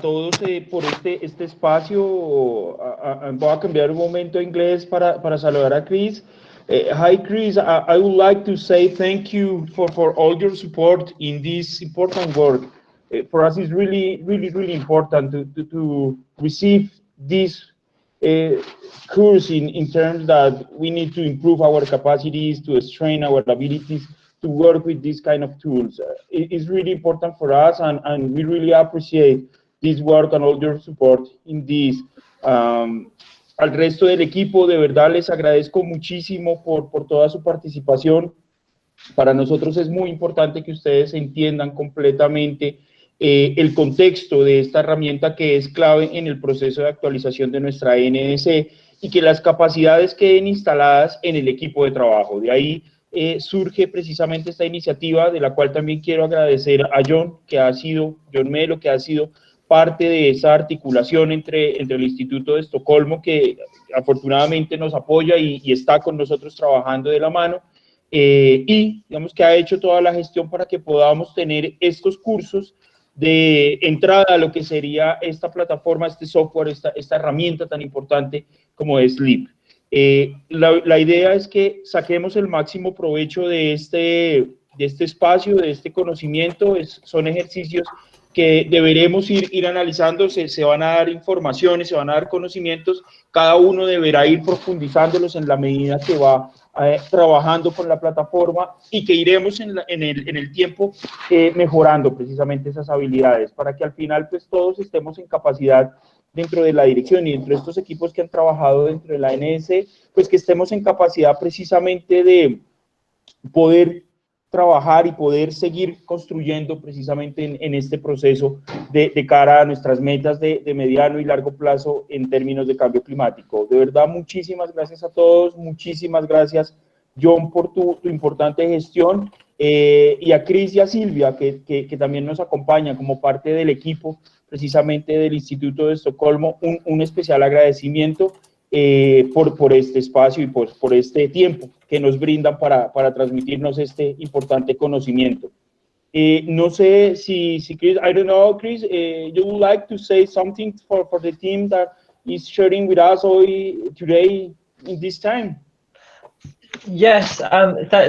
todos por este espacio. Voy a cambiar un momento a inglés para saludar a Chris. Hi, Chris. I would like to say thank you for all your support in this important work. For us, it's really important to receive this course in terms that we need to improve our capacities, to strengthen our abilities to work with these kind of tools. It's really important for us, and we really appreciate this work and all your support in this. Al resto del equipo, de verdad les agradezco muchísimo por toda su participación. Para nosotros es muy importante que ustedes entiendan completamente el contexto de esta herramienta que es clave en el proceso de actualización de nuestra NDC y que las capacidades queden instaladas en el equipo de trabajo. De ahí surge precisamente esta iniciativa, de la cual también quiero agradecer a John Melo, que ha sido parte de esa articulación entre el Instituto de Estocolmo, que afortunadamente nos apoya y está con nosotros trabajando de la mano, y digamos que ha hecho toda la gestión para que podamos tener estos cursos de entrada a lo que sería esta plataforma, este software, esta herramienta tan importante como es Leap. La idea es que saquemos el máximo provecho de este espacio, de este conocimiento. Son ejercicios que deberemos ir analizando, se van a dar informaciones, se van a dar conocimientos, cada uno deberá ir profundizándolos en la medida que va trabajando con la plataforma y que iremos en el tiempo mejorando precisamente esas habilidades para que al final pues todos estemos en capacidad dentro de la dirección y dentro de estos equipos que han trabajado dentro de la NS, pues que estemos en capacidad precisamente de poder trabajar y poder seguir construyendo precisamente en este proceso de cara a nuestras metas de mediano y largo plazo en términos de cambio climático. De verdad, muchísimas gracias a todos, muchísimas gracias, John, por tu importante gestión, y a Chris y a Silvia, que también nos acompaña como parte del equipo precisamente del Instituto de Estocolmo, un especial agradecimiento por este espacio y por este tiempo que nos brindan para transmitirnos este importante conocimiento. No sé si Chris, I don't know, Chris, you would like to say something for the team that is sharing with us today in this time? Yes,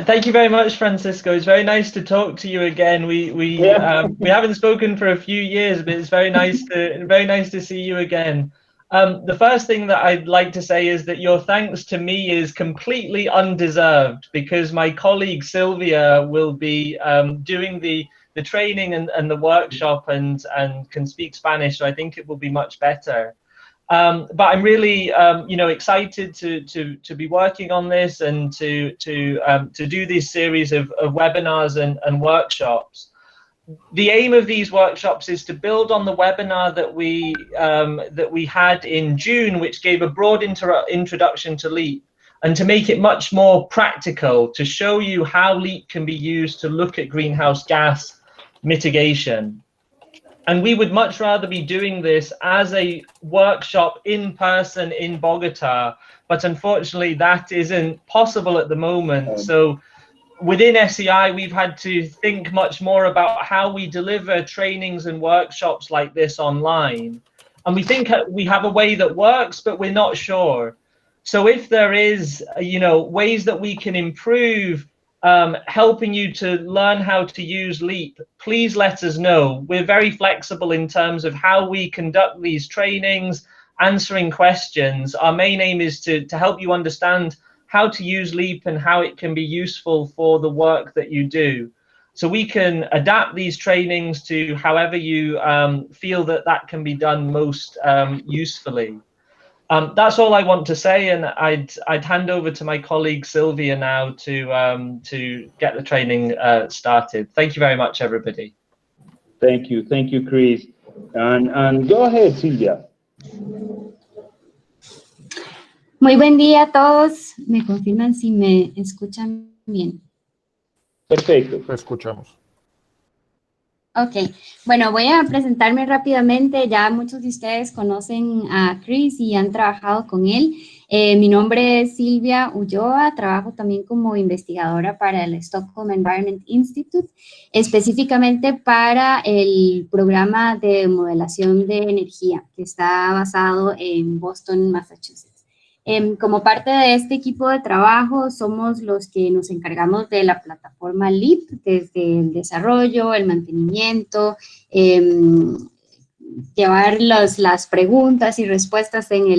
thank you very much, Francisco. It's very nice to talk to you again. We haven't spoken for a few years, but it's very nice to see you again. The first thing that I'd like to say is that your thanks to me is completely undeserved, because my colleague Sylvia will be doing the training and the workshop and can speak Spanish, so I think it will be much better. But I'm really excited to be working on this and to do this series of webinars and workshops. The aim of these workshops is to build on the webinar that we had in June, which gave a broad introduction to LEAP, and to make it much more practical, to show you how LEAP can be used to look at greenhouse gas mitigation. And we would much rather be doing this as a workshop in person in Bogota, but unfortunately that isn't possible at the moment. So within SEI, we've had to think much more about how we deliver trainings and workshops like this online. And we think we have a way that works, but we're not sure. So if there is, ways that we can improve helping you to learn how to use LEAP, please let us know. We're very flexible in terms of how we conduct these trainings, answering questions. Our main aim is to help you understand how to use LEAP and how it can be useful for the work that you do. So we can adapt these trainings to however you feel that can be done most usefully. That's all I want to say, and I'd hand over to my colleague Sylvia now to get the training started. Thank you very much, everybody. Thank you, Chris. And go ahead, Silvia. Muy buen día a todos. ¿Me confirman si me escuchan bien? Perfecto. Te escuchamos. Ok, bueno, voy a presentarme rápidamente. Ya muchos de ustedes conocen a Chris y han trabajado con él. Mi nombre es Silvia Ulloa, trabajo también como investigadora para el Stockholm Environment Institute, específicamente para el programa de modelación de energía que está basado en Boston, Massachusetts. Como parte de este equipo de trabajo, somos los que nos encargamos de la plataforma LEAP, desde el desarrollo, el mantenimiento, llevar las preguntas y respuestas en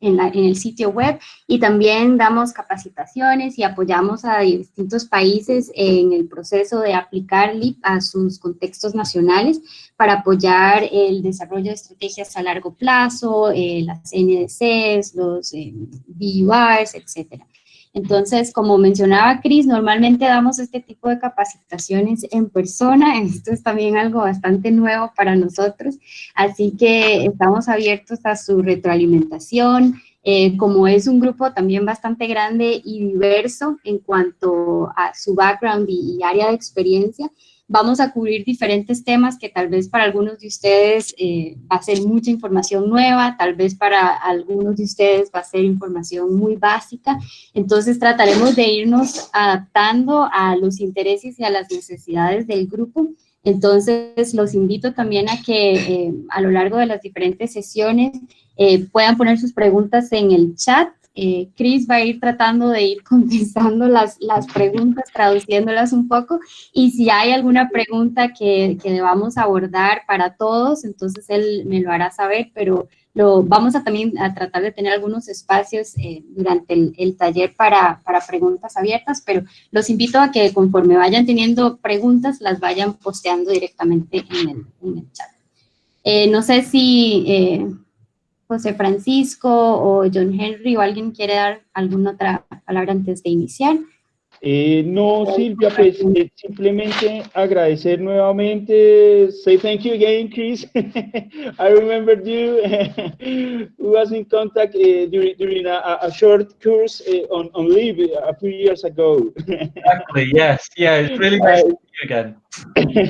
el sitio web, y también damos capacitaciones y apoyamos a distintos países en el proceso de aplicar LEAP a sus contextos nacionales para apoyar el desarrollo de estrategias a largo plazo, las NDCs, los BURs, etcétera. Entonces, como mencionaba Chris, normalmente damos este tipo de capacitaciones en persona. Esto es también algo bastante nuevo para nosotros, así que estamos abiertos a su retroalimentación. Como es un grupo también bastante grande y diverso en cuanto a su background y área de experiencia, vamos a cubrir diferentes temas que tal vez para algunos de ustedes va a ser mucha información nueva, tal vez para algunos de ustedes va a ser información muy básica. Entonces trataremos de irnos adaptando a los intereses y a las necesidades del grupo. Entonces los invito también a que a lo largo de las diferentes sesiones puedan poner sus preguntas en el chat. Chris va a ir tratando de ir contestando las preguntas, traduciéndolas un poco, y si hay alguna pregunta que debamos abordar para todos, entonces él me lo hará saber, pero vamos a también a tratar de tener algunos espacios durante el taller para preguntas abiertas, pero los invito a que conforme vayan teniendo preguntas, las vayan posteando directamente en el chat. No sé si José Francisco o John Henry o alguien quiere dar alguna otra palabra antes de iniciar. No, Silvia, pues simplemente agradecer nuevamente, say thank you again, Chris. I remembered you. We was in contact during a short course on LEAP a few years ago. Exactly, yes, yeah, it's really nice to see you again.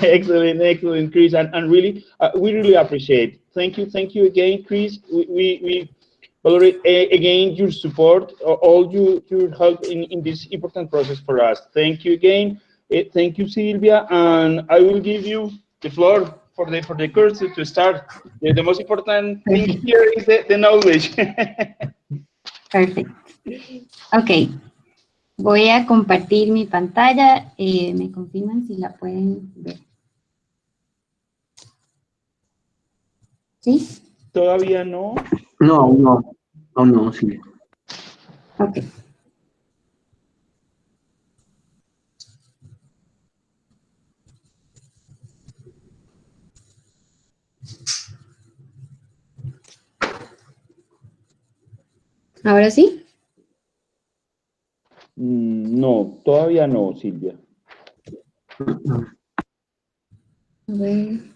Excellent, Chris, and really, we really appreciate. Thank you again, Chris. We valorate again your support, all your help in this important process for us. Thank you again. Thank you, Silvia, and I will give you the floor for the course to start. The most important thing here is the knowledge. Perfecto. Ok. Voy a compartir mi pantalla. Me confirman si la pueden ver. ¿Sí? Todavía no. No, sí. Ok. ¿Ahora sí? No, todavía no, Silvia. A ver.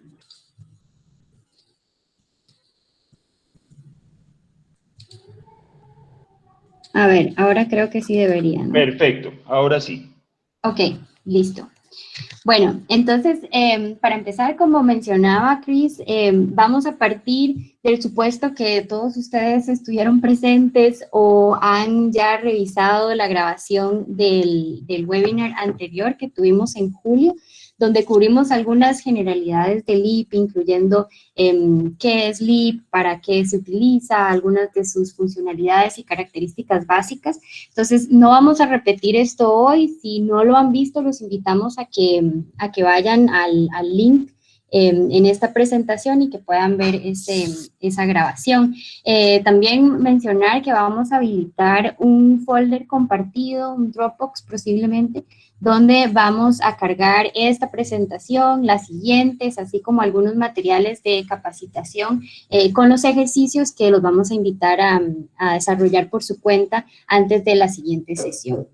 A ver, ahora creo que sí debería, ¿no? Perfecto, ahora sí. Ok, listo. Bueno, entonces, para empezar, como mencionaba Chris, vamos a partir del supuesto que todos ustedes estuvieron presentes o han ya revisado la grabación del webinar anterior que tuvimos en julio, donde cubrimos algunas generalidades de LEAP, incluyendo qué es LEAP, para qué se utiliza, algunas de sus funcionalidades y características básicas. Entonces, no vamos a repetir esto hoy. Si no lo han visto, los invitamos a que vayan al link en esta presentación y que puedan ver esa grabación. También mencionar que vamos a habilitar un folder compartido, un Dropbox posiblemente, donde vamos a cargar esta presentación, las siguientes, así como algunos materiales de capacitación con los ejercicios que los vamos a invitar a desarrollar por su cuenta antes de la siguiente sesión.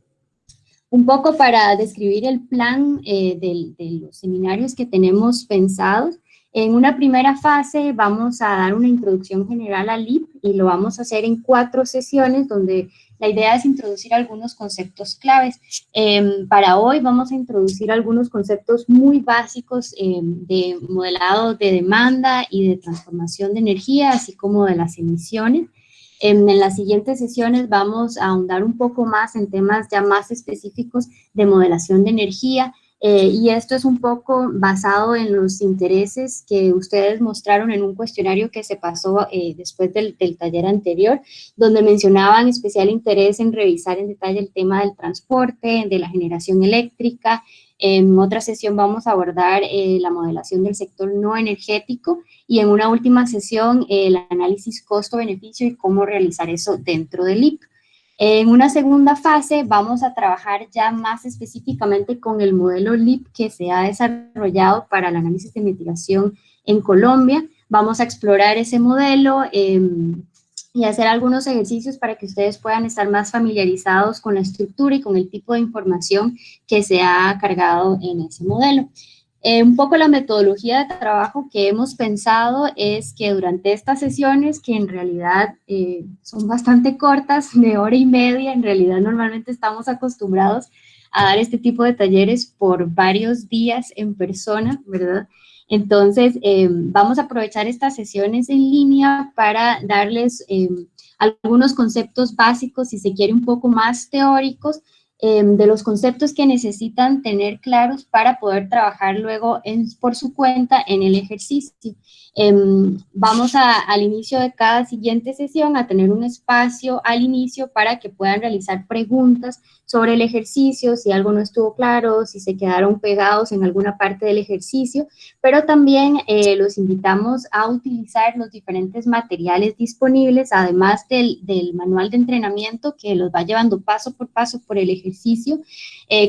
Un poco para describir el plan de los seminarios que tenemos pensados. En una primera fase vamos a dar una introducción general al LEAP y lo vamos a hacer en 4 sesiones donde la idea es introducir algunos conceptos claves. Para hoy vamos a introducir algunos conceptos muy básicos de modelado de demanda y de transformación de energía, así como de las emisiones. En las siguientes sesiones vamos a ahondar un poco más en temas ya más específicos de modelación de energía, y esto es un poco basado en los intereses que ustedes mostraron en un cuestionario que se pasó después del taller anterior, donde mencionaban especial interés en revisar en detalle el tema del transporte, de la generación eléctrica. En otra sesión vamos a abordar la modelación del sector no energético y en una última sesión el análisis costo-beneficio y cómo realizar eso dentro del LEAP. En una segunda fase vamos a trabajar ya más específicamente con el modelo LEAP que se ha desarrollado para el análisis de mitigación en Colombia. Vamos a explorar ese modelo y hacer algunos ejercicios para que ustedes puedan estar más familiarizados con la estructura y con el tipo de información que se ha cargado en ese modelo. Un poco la metodología de trabajo que hemos pensado es que durante estas sesiones, que en realidad son bastante cortas, de hora y media, en realidad normalmente estamos acostumbrados a dar este tipo de talleres por varios días en persona, ¿verdad? Entonces, vamos a aprovechar estas sesiones en línea para darles algunos conceptos básicos, si se quiere un poco más teóricos, de los conceptos que necesitan tener claros para poder trabajar luego por su cuenta en el ejercicio. Vamos al inicio de cada siguiente sesión a tener un espacio al inicio para que puedan realizar preguntas sobre el ejercicio, si algo no estuvo claro, si se quedaron pegados en alguna parte del ejercicio, pero también los invitamos a utilizar los diferentes materiales disponibles, además del manual de entrenamiento que los va llevando paso por el ejercicio.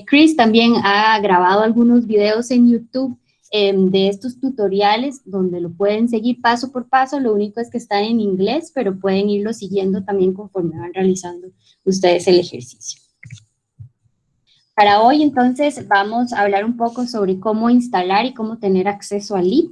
Chris también ha grabado algunos videos en YouTube de estos tutoriales donde lo pueden seguir paso por paso, lo único es que están en inglés, pero pueden irlo siguiendo también conforme van realizando ustedes el ejercicio. Para hoy, entonces, vamos a hablar un poco sobre cómo instalar y cómo tener acceso al LEAP,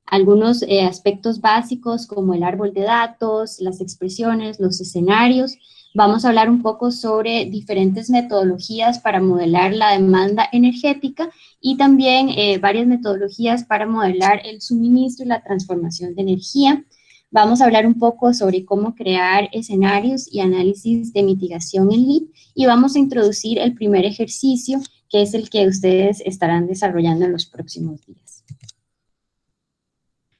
algunos aspectos básicos como el árbol de datos, las expresiones, los escenarios. Vamos a hablar un poco sobre diferentes metodologías para modelar la demanda energética y también varias metodologías para modelar el suministro y la transformación de energía. Vamos a hablar un poco sobre cómo crear escenarios y análisis de mitigación en LEAP y vamos a introducir el primer ejercicio, que es el que ustedes estarán desarrollando en los próximos días.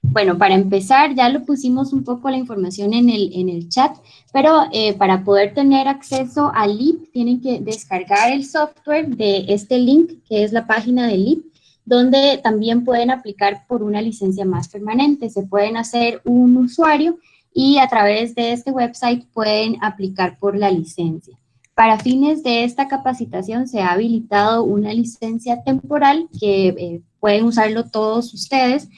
Bueno, para empezar, ya lo pusimos un poco la información en el chat, pero para poder tener acceso al LEAP tienen que descargar el software de este link, que es la página del LEAP, donde también pueden aplicar por una licencia más permanente. Se pueden hacer un usuario y a través de este website pueden aplicar por la licencia. Para fines de esta capacitación se ha habilitado una licencia temporal que pueden usarlo todos ustedes,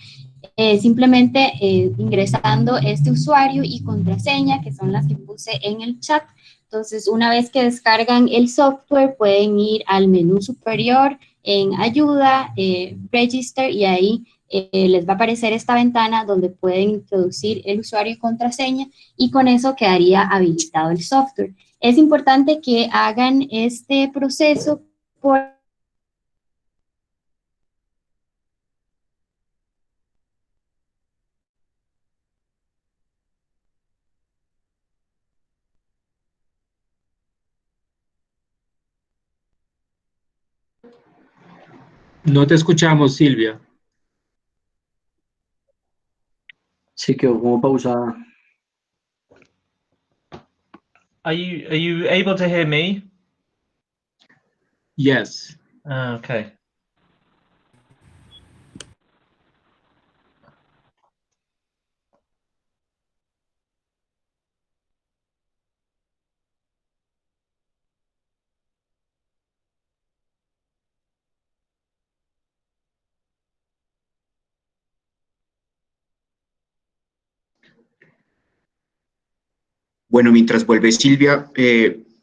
simplemente ingresando este usuario y contraseña, que son las que puse en el chat. Entonces, una vez que descargan el software, pueden ir al menú superior en ayuda, register, y ahí les va a aparecer esta ventana donde pueden introducir el usuario y contraseña, y con eso quedaría habilitado el software. Es importante que hagan este proceso por No te escuchamos, Silvia. Sí, quedó como pausada. Are you able to hear me? Yes. Okay. Bueno, mientras vuelve Silvia,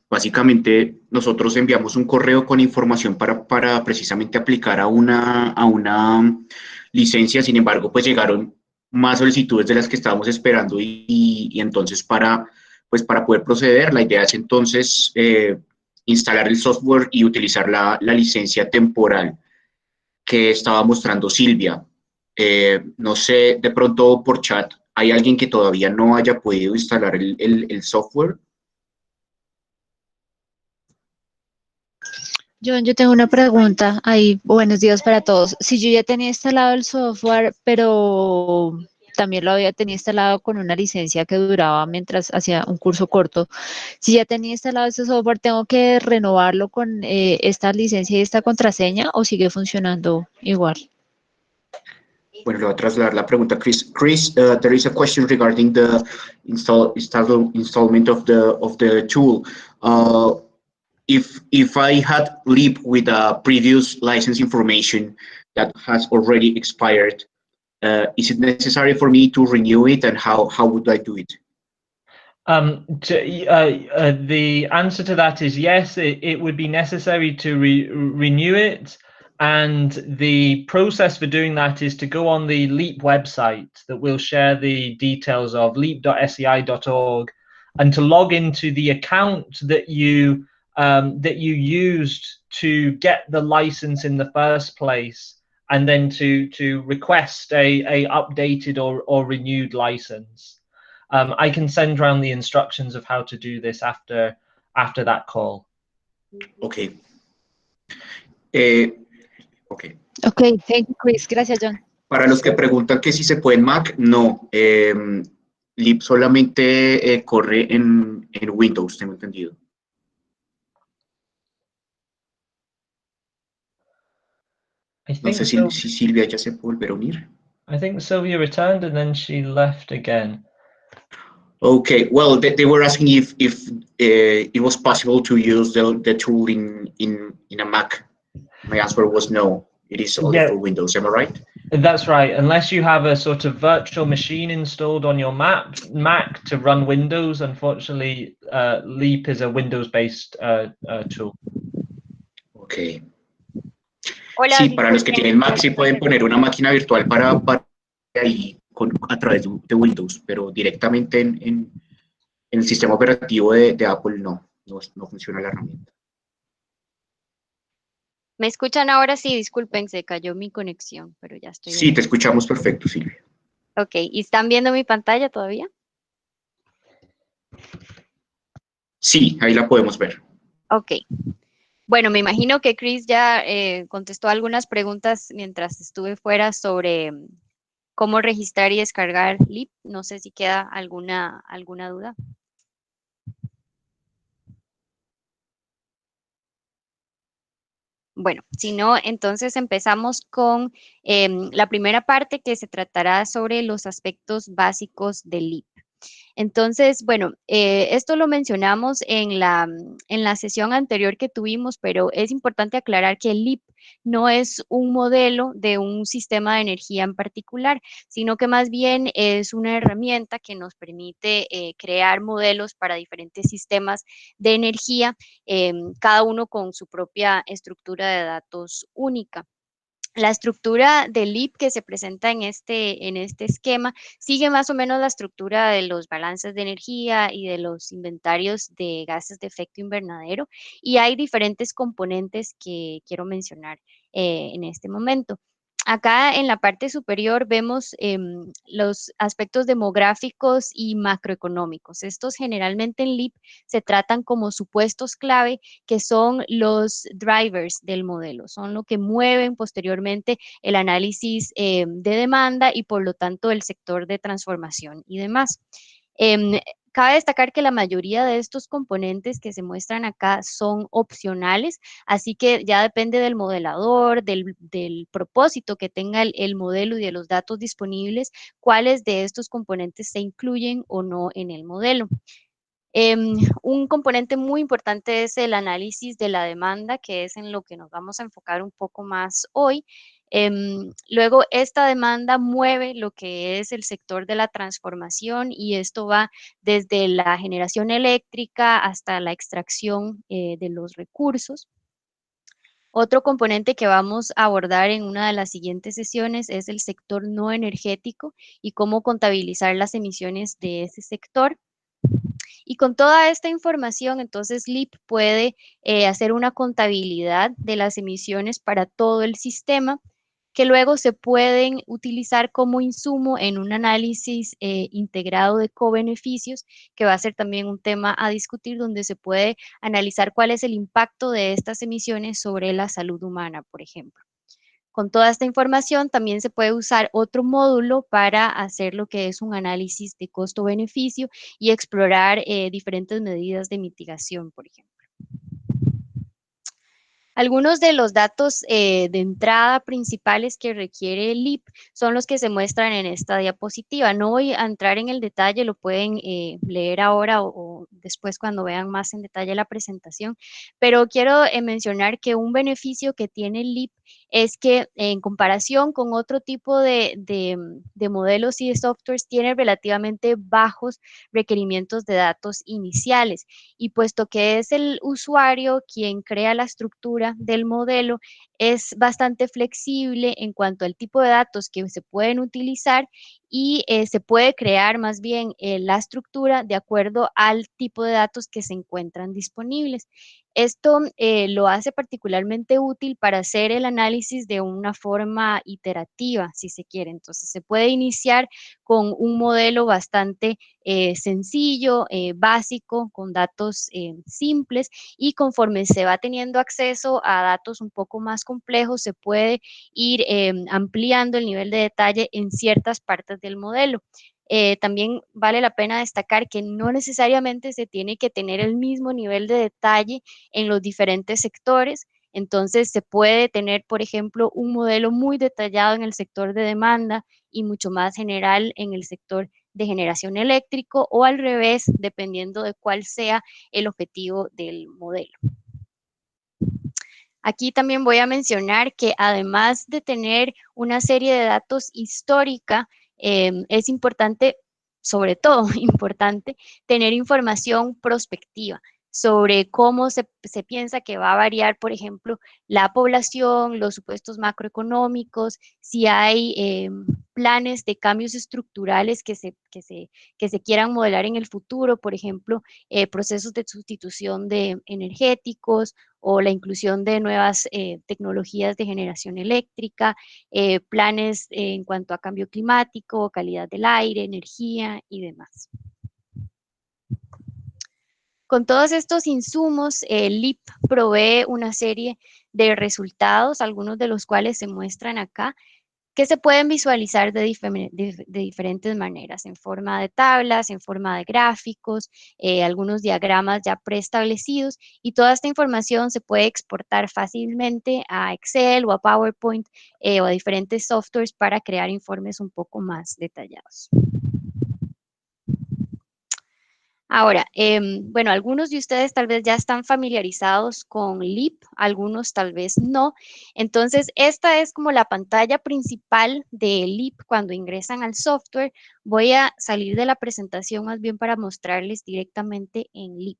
básicamente nosotros enviamos un correo con información para precisamente aplicar a una licencia. Sin embargo, pues llegaron más solicitudes de las que estábamos esperando y entonces pues para poder proceder, la idea es entonces instalar el software y utilizar la licencia temporal que estaba mostrando Silvia. No sé, de pronto por chat, ¿hay alguien que todavía no haya podido instalar el software? Yo tengo una pregunta ahí. Buenos días para todos. Si yo ya tenía instalado el software, pero también lo había tenido instalado con una licencia que duraba mientras hacía un curso corto, si ya tenía instalado ese software, ¿tengo que renovarlo con esta licencia y esta contraseña o sigue funcionando igual? Bueno, le voy a trasladar la pregunta a Chris. Chris, there is a question regarding the installment of the tool. If I had lived with a previous license information that has already expired, is it necessary for me to renew it, and how would I do it? The answer to that is yes, it would be necessary to renew it. And the process for doing that is to go on the LEAP website that we'll share the details of, leap.sei.org, and to log into the account that you used to get the license in the first place, and then to request a updated or renewed license. I can send around the instructions of how to do this after that call. Okay. Okay. Ok, thank you, Chris. Gracias, John. Para los que preguntan que si se puede en Mac, no. Leap solamente corre en Windows, tengo entendido. No sé si Silvia ya se puede volver a unir. I think Sylvia returned and then she left again. Okay, well, they were asking if it was possible to use the tool in a Mac. My answer was no. It is only for Windows. Am I right? That's right. Unless you have a sort of virtual machine installed on your Mac to run Windows, unfortunately, Leap is a Windows-based tool. Okay. Hola, Sí, para los que tienen Mac sí pueden poner una máquina virtual para ahí a través de Windows, pero directamente en el sistema operativo de Apple no funciona la herramienta. ¿Me escuchan ahora? Sí, disculpen, se cayó mi conexión, pero ya estoy. Sí, te escuchamos perfecto, Silvia. Ok, ¿y están viendo mi pantalla todavía? Sí, ahí la podemos ver. Ok. Bueno, me imagino que Chris ya contestó algunas preguntas mientras estuve fuera sobre cómo registrar y descargar Leap. No sé si queda alguna duda. Bueno, si no, entonces empezamos con la primera parte, que se tratará sobre los aspectos básicos del Leap. Entonces, bueno, esto lo mencionamos en la sesión anterior que tuvimos, pero es importante aclarar que el Leap no es un modelo de un sistema de energía en particular, sino que más bien es una herramienta que nos permite crear modelos para diferentes sistemas de energía, cada uno con su propia estructura de datos única. La estructura del Leap que se presenta en este esquema sigue más o menos la estructura de los balances de energía y de los inventarios de gases de efecto invernadero, y hay diferentes componentes que quiero mencionar en este momento. Acá en la parte superior vemos los aspectos demográficos y macroeconómicos. Estos generalmente en Leap se tratan como supuestos clave, que son los drivers del modelo, son lo que mueven posteriormente el análisis de demanda y por lo tanto el sector de transformación y demás. Cabe destacar que la mayoría de estos componentes que se muestran acá son opcionales, así que ya depende del modelador, del propósito que tenga el modelo y de los datos disponibles, cuáles de estos componentes se incluyen o no en el modelo. Un componente muy importante es el análisis de la demanda, que es en lo que nos vamos a enfocar un poco más hoy. Luego, esta demanda mueve lo que es el sector de la transformación y esto va desde la generación eléctrica hasta la extracción de los recursos. Otro componente que vamos a abordar en una de las siguientes sesiones es el sector no energético y cómo contabilizar las emisiones de ese sector. Y con toda esta información, entonces LEAP puede hacer una contabilidad de las emisiones para todo el sistema, que luego se pueden utilizar como insumo en un análisis integrado de cobeneficios, que va a ser también un tema a discutir, donde se puede analizar cuál es el impacto de estas emisiones sobre la salud humana, por ejemplo. Con toda esta información también se puede usar otro módulo para hacer lo que es un análisis de costo-beneficio y explorar diferentes medidas de mitigación, por ejemplo. Algunos de los datos de entrada principales que requiere el LEAP son los que se muestran en esta diapositiva. No voy a entrar en el detalle, lo pueden leer ahora o después cuando vean más en detalle la presentación, pero quiero mencionar que un beneficio que tiene el LEAP es que en comparación con otro tipo de modelos y de softwares tiene relativamente bajos requerimientos de datos iniciales. Y puesto que es el usuario quien crea la estructura del modelo, es bastante flexible en cuanto al tipo de datos que se pueden utilizar y se puede crear más bien la estructura de acuerdo al tipo de datos que se encuentran disponibles. Esto lo hace particularmente útil para hacer el análisis de una forma iterativa, si se quiere. Entonces, se puede iniciar con un modelo bastante sencillo, básico, con datos simples, y conforme se va teniendo acceso a datos un poco más complejos, se puede ir ampliando el nivel de detalle en ciertas partes del modelo. También vale la pena destacar que no necesariamente se tiene que tener el mismo nivel de detalle en los diferentes sectores. Entonces, se puede tener, por ejemplo, un modelo muy detallado en el sector de demanda y mucho más general en el sector de generación eléctrico, o al revés, dependiendo de cuál sea el objetivo del modelo. Aquí también voy a mencionar que además de tener una serie de datos histórica, es importante, sobre todo importante, tener información prospectiva sobre cómo se piensa que va a variar, por ejemplo, la población, los supuestos macroeconómicos, si hay planes de cambios estructurales que se quieran modelar en el futuro, por ejemplo, procesos de sustitución de energéticos o la inclusión de nuevas tecnologías de generación eléctrica, planes en cuanto a cambio climático, calidad del aire, energía y demás. Con todos estos insumos, el LEAP provee una serie de resultados, algunos de los cuales se muestran acá, que se pueden visualizar de diferentes maneras, en forma de tablas, en forma de gráficos, algunos diagramas ya preestablecidos, y toda esta información se puede exportar fácilmente a Excel o a PowerPoint o a diferentes softwares para crear informes un poco más detallados. Ahora, bueno, algunos de ustedes tal vez ya están familiarizados con LEAP, algunos tal vez no. Entonces, esta es como la pantalla principal de LEAP cuando ingresan al software. Voy a salir de la presentación más bien para mostrarles directamente en LEAP.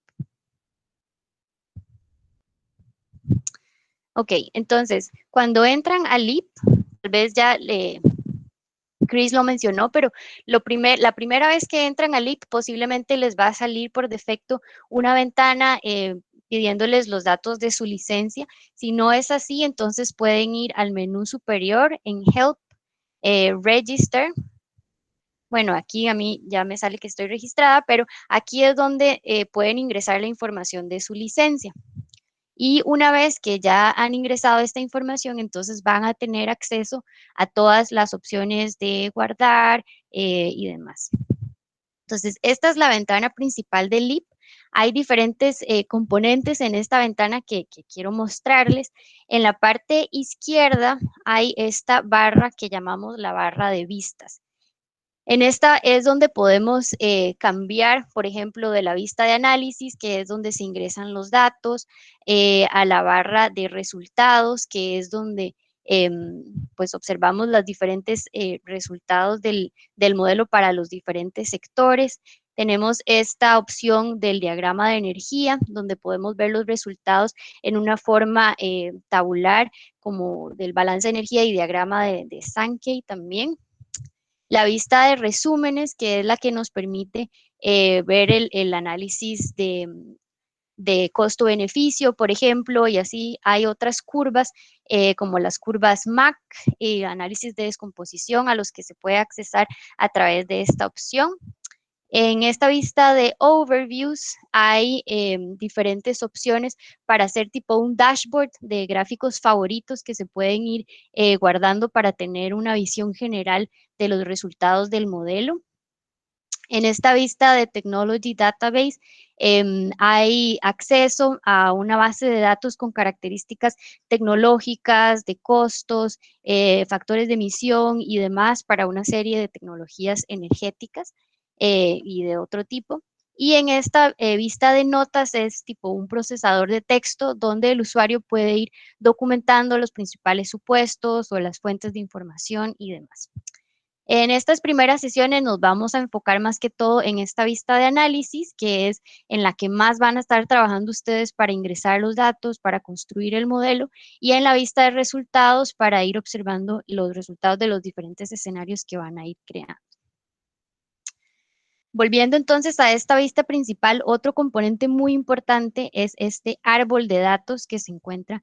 Ok, entonces, cuando entran a LEAP, tal vez ya Chris lo mencionó, pero la primera vez que entran a LEAP posiblemente les va a salir por defecto una ventana pidiéndoles los datos de su licencia. Si no es así, entonces pueden ir al menú superior en Help, Register. Bueno, aquí a mí ya me sale que estoy registrada, pero aquí es donde pueden ingresar la información de su licencia. Y una vez que ya han ingresado esta información, entonces van a tener acceso a todas las opciones de guardar y demás. Entonces, esta es la ventana principal del LEAP. Hay diferentes componentes en esta ventana que quiero mostrarles. En la parte izquierda hay esta barra que llamamos la barra de vistas. En esta es donde podemos cambiar, por ejemplo, de la vista de análisis, que es donde se ingresan los datos, a la barra de resultados, que es donde pues observamos los diferentes resultados del modelo para los diferentes sectores. Tenemos esta opción del diagrama de energía, donde podemos ver los resultados en una forma tabular, como del balance de energía y diagrama de Sankey también. La vista de resúmenes, que es la que nos permite ver el análisis de costo-beneficio, por ejemplo, y así hay otras curvas, como las curvas MAC, análisis de descomposición, a los que se puede accesar a través de esta opción. En esta vista de overviews hay diferentes opciones para hacer tipo un dashboard de gráficos favoritos que se pueden ir guardando para tener una visión general de los resultados del modelo. En esta vista de Technology Database hay acceso a una base de datos con características tecnológicas, de costos, factores de emisión y demás para una serie de tecnologías energéticas y de otro tipo. Y en esta vista de notas es tipo un procesador de texto donde el usuario puede ir documentando los principales supuestos o las fuentes de información y demás. En estas primeras sesiones nos vamos a enfocar más que todo en esta vista de análisis, que es en la que más van a estar trabajando ustedes para ingresar los datos, para construir el modelo, y en la vista de resultados para ir observando los resultados de los diferentes escenarios que van a ir creando. Volviendo entonces a esta vista principal, otro componente muy importante es este árbol de datos que se encuentra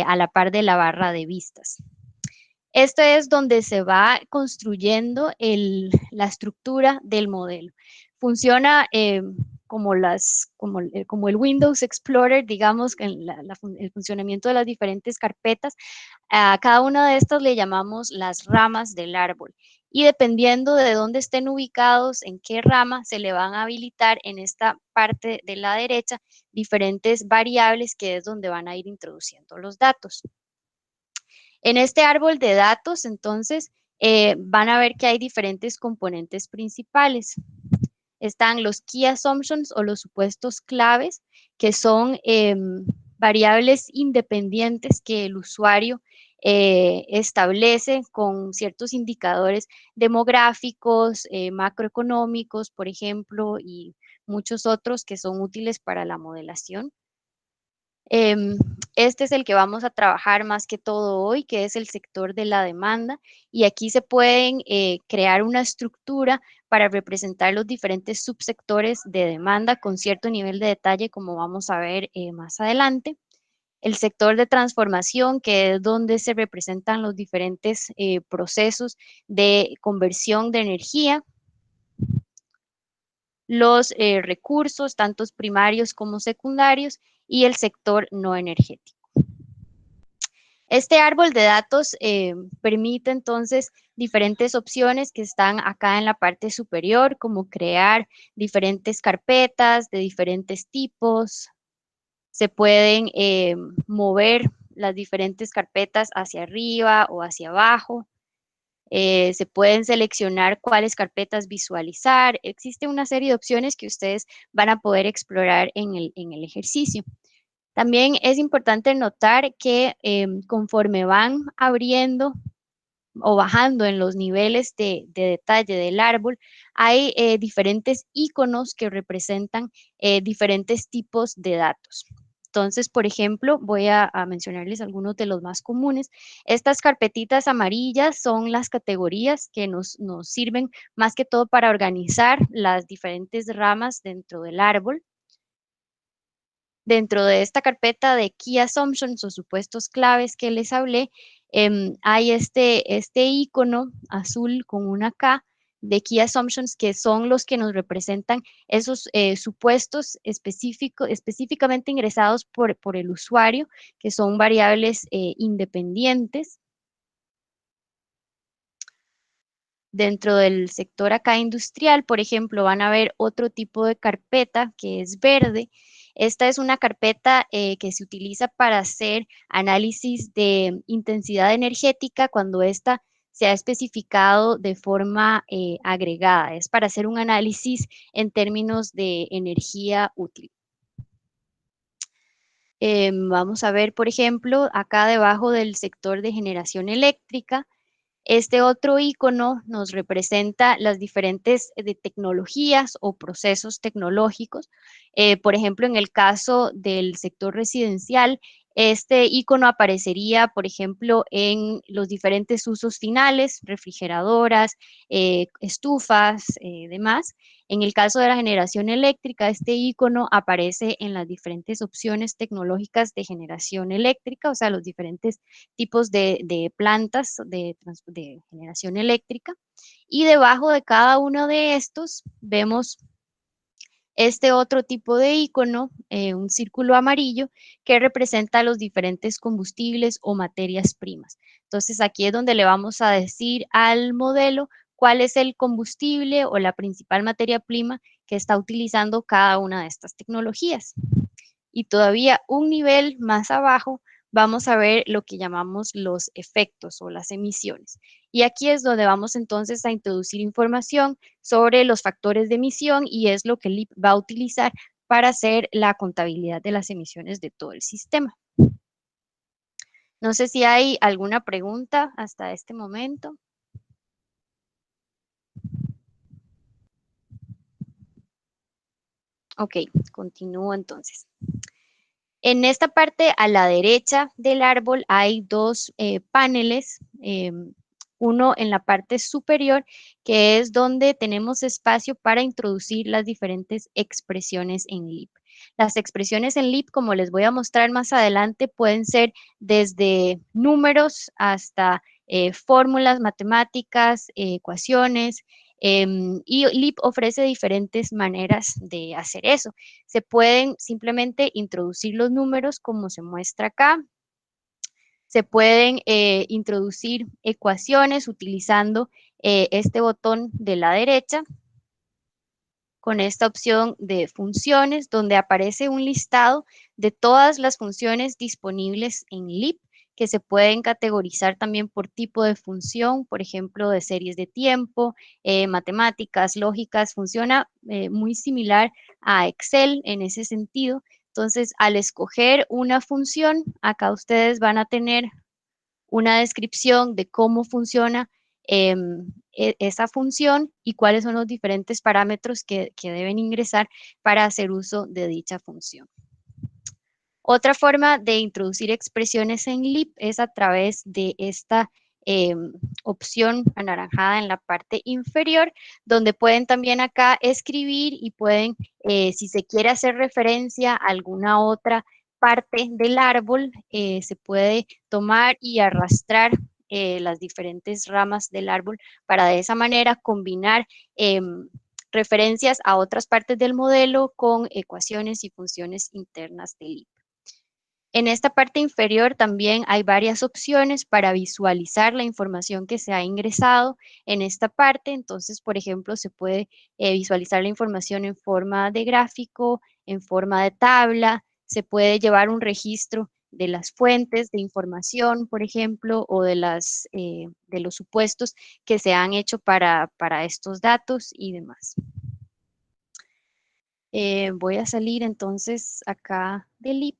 a la par de la barra de vistas. Esto es donde se va construyendo la estructura del modelo. Funciona como el Windows Explorer, digamos, el funcionamiento de las diferentes carpetas. A cada una de estas le llamamos las ramas del árbol. Y dependiendo de dónde estén ubicados, en qué rama, se le van a habilitar en esta parte de la derecha diferentes variables que es donde van a ir introduciendo los datos. En este árbol de datos, entonces, van a ver que hay diferentes componentes principales. Están los Key Assumptions o los supuestos claves, que son variables independientes que el usuario establece con ciertos indicadores demográficos, macroeconómicos, por ejemplo, y muchos otros que son útiles para la modelación. Este es el que vamos a trabajar más que todo hoy, que es el sector de la demanda, y aquí se pueden crear una estructura para representar los diferentes subsectores de demanda con cierto nivel de detalle, como vamos a ver más adelante. El sector de transformación, que es donde se representan los diferentes procesos de conversión de energía. Los recursos, tanto primarios como secundarios, y el sector no energético. Este árbol de datos permite entonces diferentes opciones que están acá en la parte superior, como crear diferentes carpetas de diferentes tipos. Se pueden mover las diferentes carpetas hacia arriba o hacia abajo. Se pueden seleccionar cuáles carpetas visualizar. Existe una serie de opciones que ustedes van a poder explorar en el ejercicio. También es importante notar que conforme van abriendo o bajando en los niveles de detalle del árbol, hay diferentes iconos que representan diferentes tipos de datos. Entonces, por ejemplo, voy a mencionarles algunos de los más comunes. Estas carpetitas amarillas son las categorías que nos sirven más que todo para organizar las diferentes ramas dentro del árbol. Dentro de esta carpeta de Key Assumptions o supuestos claves que les hablé, hay este icono azul con una K de Key Assumptions, que son los que nos representan esos supuestos específicamente ingresados por el usuario, que son variables independientes. Dentro del sector acá industrial, por ejemplo, van a ver otro tipo de carpeta que es verde. Esta es una carpeta que se utiliza para hacer análisis de intensidad energética cuando esta se ha especificado de forma agregada. Es para hacer un análisis en términos de energía útil. Vamos a ver, por ejemplo, acá debajo del sector de generación eléctrica, este otro icono nos representa las diferentes tecnologías o procesos tecnológicos. Por ejemplo, en el caso del sector residencial, este icono aparecería, por ejemplo, en los diferentes usos finales, refrigeradoras, estufas, demás. En el caso de la generación eléctrica, este icono aparece en las diferentes opciones tecnológicas de generación eléctrica, o sea, los diferentes tipos de plantas de generación eléctrica. Y debajo de cada uno de estos vemos este otro tipo de icono, un círculo amarillo, que representa los diferentes combustibles o materias primas. Entonces aquí es donde le vamos a decir al modelo cuál es el combustible o la principal materia prima que está utilizando cada una de estas tecnologías. Y todavía un nivel más abajo vamos a ver lo que llamamos los efectos o las emisiones. Y aquí es donde vamos entonces a introducir información sobre los factores de emisión y es lo que LEAP va a utilizar para hacer la contabilidad de las emisiones de todo el sistema. No sé si hay alguna pregunta hasta este momento. Ok, continúo entonces. En esta parte a la derecha del árbol hay dos paneles, uno en la parte superior, que es donde tenemos espacio para introducir las diferentes expresiones en LEAP. Las expresiones en LEAP, como les voy a mostrar más adelante, pueden ser desde números hasta fórmulas matemáticas, ecuaciones, y LEAP ofrece diferentes maneras de hacer eso. Se pueden simplemente introducir los números como se muestra acá. Se pueden introducir ecuaciones utilizando este botón de la derecha con esta opción de funciones donde aparece un listado de todas las funciones disponibles en LEAP que se pueden categorizar también por tipo de función, por ejemplo, de series de tiempo, matemáticas, lógicas, funciona muy similar a Excel en ese sentido. Entonces, al escoger una función, acá ustedes van a tener una descripción de cómo funciona esa función y cuáles son los diferentes parámetros que deben ingresar para hacer uso de dicha función. Otra forma de introducir expresiones en LEAP es a través de esta opción anaranjada en la parte inferior, donde pueden también acá escribir y pueden, si se quiere hacer referencia a alguna otra parte del árbol, se puede tomar y arrastrar las diferentes ramas del árbol para de esa manera combinar referencias a otras partes del modelo con ecuaciones y funciones internas del LEAP. En esta parte inferior también hay varias opciones para visualizar la información que se ha ingresado en esta parte. Entonces, por ejemplo, se puede visualizar la información en forma de gráfico, en forma de tabla, se puede llevar un registro de las fuentes de información, por ejemplo, o de los supuestos que se han hecho para estos datos y demás. Voy a salir entonces acá de LEAP.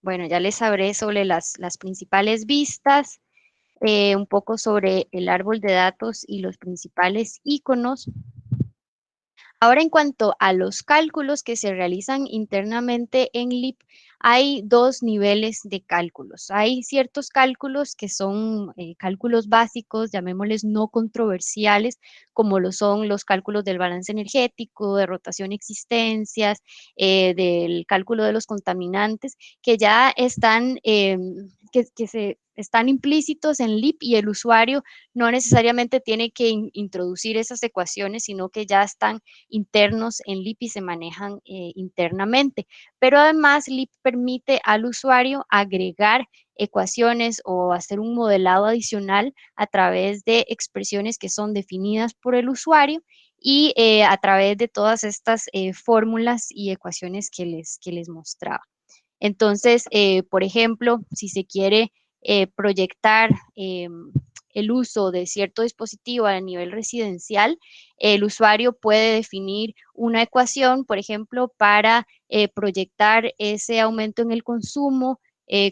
Bueno, ya les hablé sobre las principales vistas, un poco sobre el árbol de datos y los principales iconos. Ahora, en cuanto a los cálculos que se realizan internamente en LEAP, hay dos niveles de cálculos. Hay ciertos cálculos que son cálculos básicos, llamémosles no controversiales, como lo son los cálculos del balance energético, de rotación y existencias, del cálculo de los contaminantes, que ya están, están implícitos en LEAP y el usuario no necesariamente tiene que introducir esas ecuaciones, sino que ya están internos en LEAP y se manejan internamente. Pero además LEAP permite al usuario agregar ecuaciones o hacer un modelado adicional a través de expresiones que son definidas por el usuario y a través de todas estas fórmulas y ecuaciones que les mostraba. Entonces, por ejemplo, si se quiere proyectar el uso de cierto dispositivo a nivel residencial, el usuario puede definir una ecuación, por ejemplo, para proyectar ese aumento en el consumo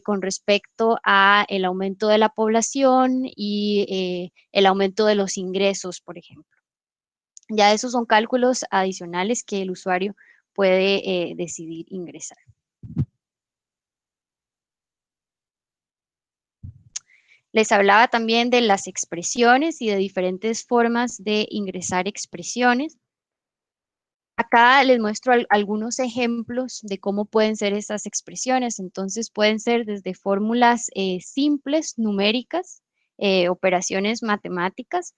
con respecto a el aumento de la población y el aumento de los ingresos, por ejemplo. Ya esos son cálculos adicionales que el usuario puede decidir ingresar. Les hablaba también de las expresiones y de diferentes formas de ingresar expresiones. Acá les muestro algunos ejemplos de cómo pueden ser estas expresiones. Entonces pueden ser desde fórmulas simples, numéricas, operaciones matemáticas,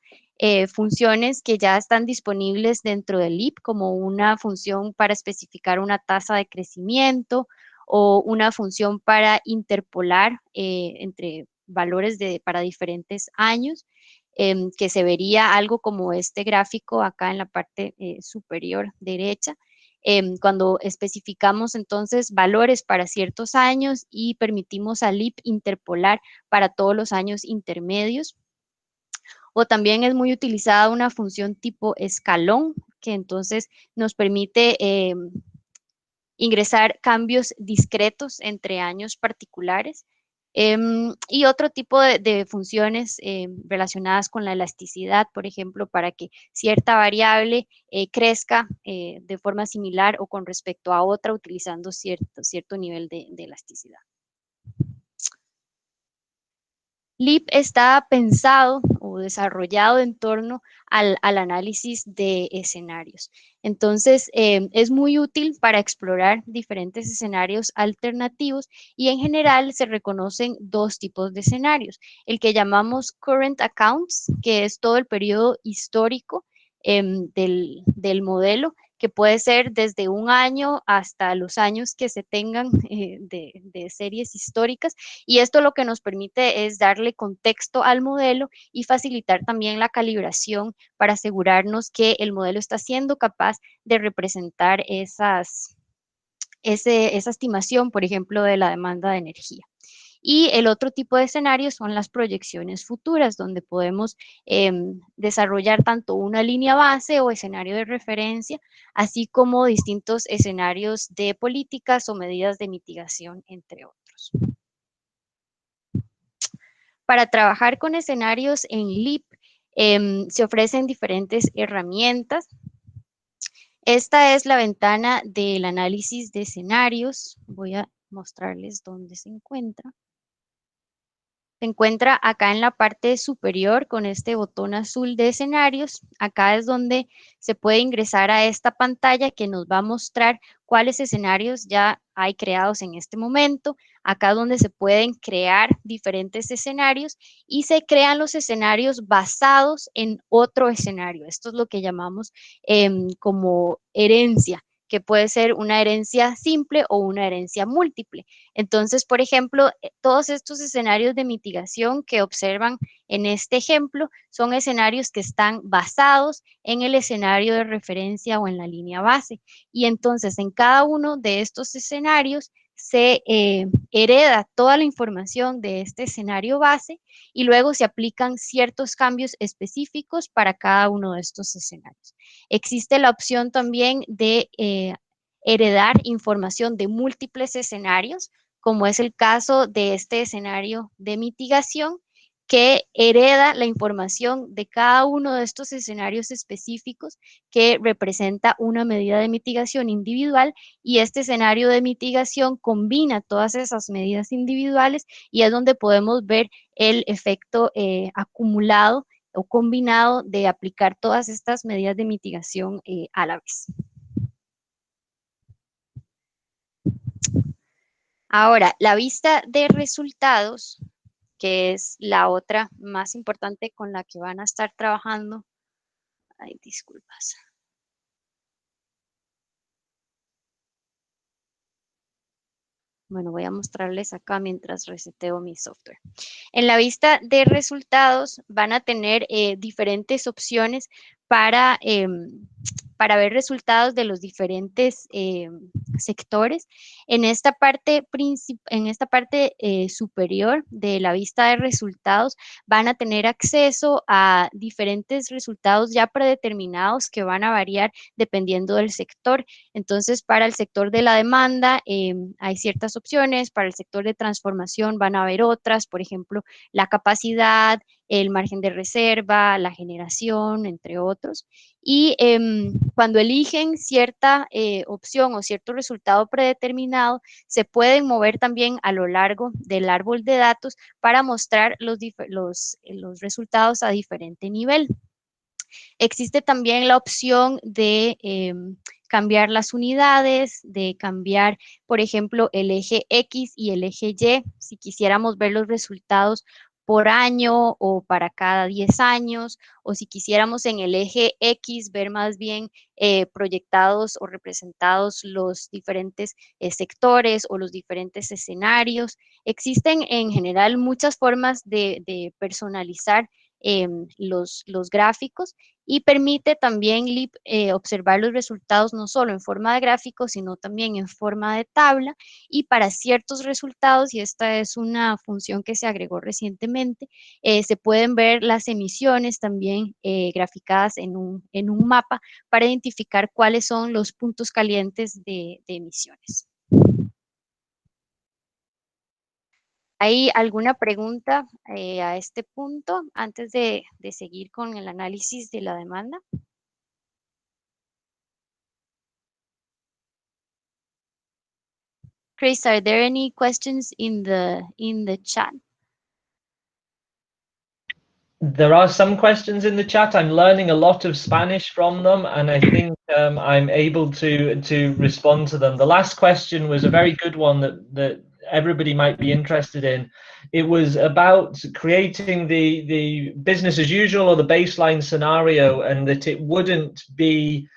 funciones que ya están disponibles dentro del LEAP, como una función para especificar una tasa de crecimiento o una función para interpolar entre valores para diferentes años. Que se vería algo como este gráfico acá en la parte superior derecha, cuando especificamos entonces valores para ciertos años y permitimos al LEAP interpolar para todos los años intermedios. O también es muy utilizada una función tipo escalón, que entonces nos permite ingresar cambios discretos entre años particulares. Y otro tipo de funciones relacionadas con la elasticidad, por ejemplo, para que cierta variable crezca de forma similar o con respecto a otra utilizando cierto nivel de elasticidad. LEAP está pensado o desarrollado en torno al análisis de escenarios. Entonces, es muy útil para explorar diferentes escenarios alternativos y en general se reconocen dos tipos de escenarios. El que llamamos current accounts, que es todo el periodo histórico del modelo, que puede ser desde un año hasta los años que se tengan de series históricas, y esto lo que nos permite es darle contexto al modelo y facilitar también la calibración para asegurarnos que el modelo está siendo capaz de representar esa estimación, por ejemplo, de la demanda de energía. Y el otro tipo de escenarios son las proyecciones futuras, donde podemos desarrollar tanto una línea base o escenario de referencia, así como distintos escenarios de políticas o medidas de mitigación, entre otros. Para trabajar con escenarios en LEAP se ofrecen diferentes herramientas. Esta es la ventana del análisis de escenarios. Voy a mostrarles dónde se encuentra. Se encuentra acá en la parte superior con este botón azul de escenarios. Acá es donde se puede ingresar a esta pantalla que nos va a mostrar cuáles escenarios ya hay creados en este momento. Acá es donde se pueden crear diferentes escenarios y se crean los escenarios basados en otro escenario. Esto es lo que llamamos como herencia, que puede ser una herencia simple o una herencia múltiple. Entonces, por ejemplo, todos estos escenarios de mitigación que observan en este ejemplo son escenarios que están basados en el escenario de referencia o en la línea base. Y entonces, en cada uno de estos escenarios se hereda toda la información de este escenario base y luego se aplican ciertos cambios específicos para cada uno de estos escenarios. Existe la opción también de heredar información de múltiples escenarios, como es el caso de este escenario de mitigación, que hereda la información de cada uno de estos escenarios específicos que representa una medida de mitigación individual, y este escenario de mitigación combina todas esas medidas individuales y es donde podemos ver el efecto acumulado o combinado de aplicar todas estas medidas de mitigación a la vez. Ahora, la vista de resultados, que es la otra más importante con la que van a estar trabajando. Ay, disculpas. Bueno, voy a mostrarles acá mientras reseteo mi software. En la vista de resultados van a tener diferentes opciones para para ver resultados de los diferentes sectores. En esta parte, superior de la vista de resultados van a tener acceso a diferentes resultados ya predeterminados que van a variar dependiendo del sector. Entonces, para el sector de la demanda hay ciertas opciones, para el sector de transformación van a haber otras, por ejemplo, la capacidad, el margen de reserva, la generación, entre otros. Y cuando eligen cierta opción o cierto resultado predeterminado, se pueden mover también a lo largo del árbol de datos para mostrar los resultados a diferente nivel. Existe también la opción de cambiar las unidades, de cambiar, por ejemplo, el eje X y el eje Y, si quisiéramos ver los resultados por año o para cada 10 años, o si quisiéramos en el eje X ver más bien proyectados o representados los diferentes sectores o los diferentes escenarios. Existen en general muchas formas de personalizar los gráficos, y permite también LIP observar los resultados no solo en forma de gráfico, sino también en forma de tabla, y para ciertos resultados, y esta es una función que se agregó recientemente, se pueden ver las emisiones también graficadas en un mapa para identificar cuáles son los puntos calientes de emisiones. ¿Hay alguna pregunta a este punto antes de seguir con el análisis de la demanda? Chris, are there any questions in the chat? There are some questions in the chat. I'm learning a lot of Spanish from them, and I think I'm able to respond to them. The last question was a very good one that everybody might be interested in. It was about creating the business as usual or the baseline scenario, and that it wouldn't be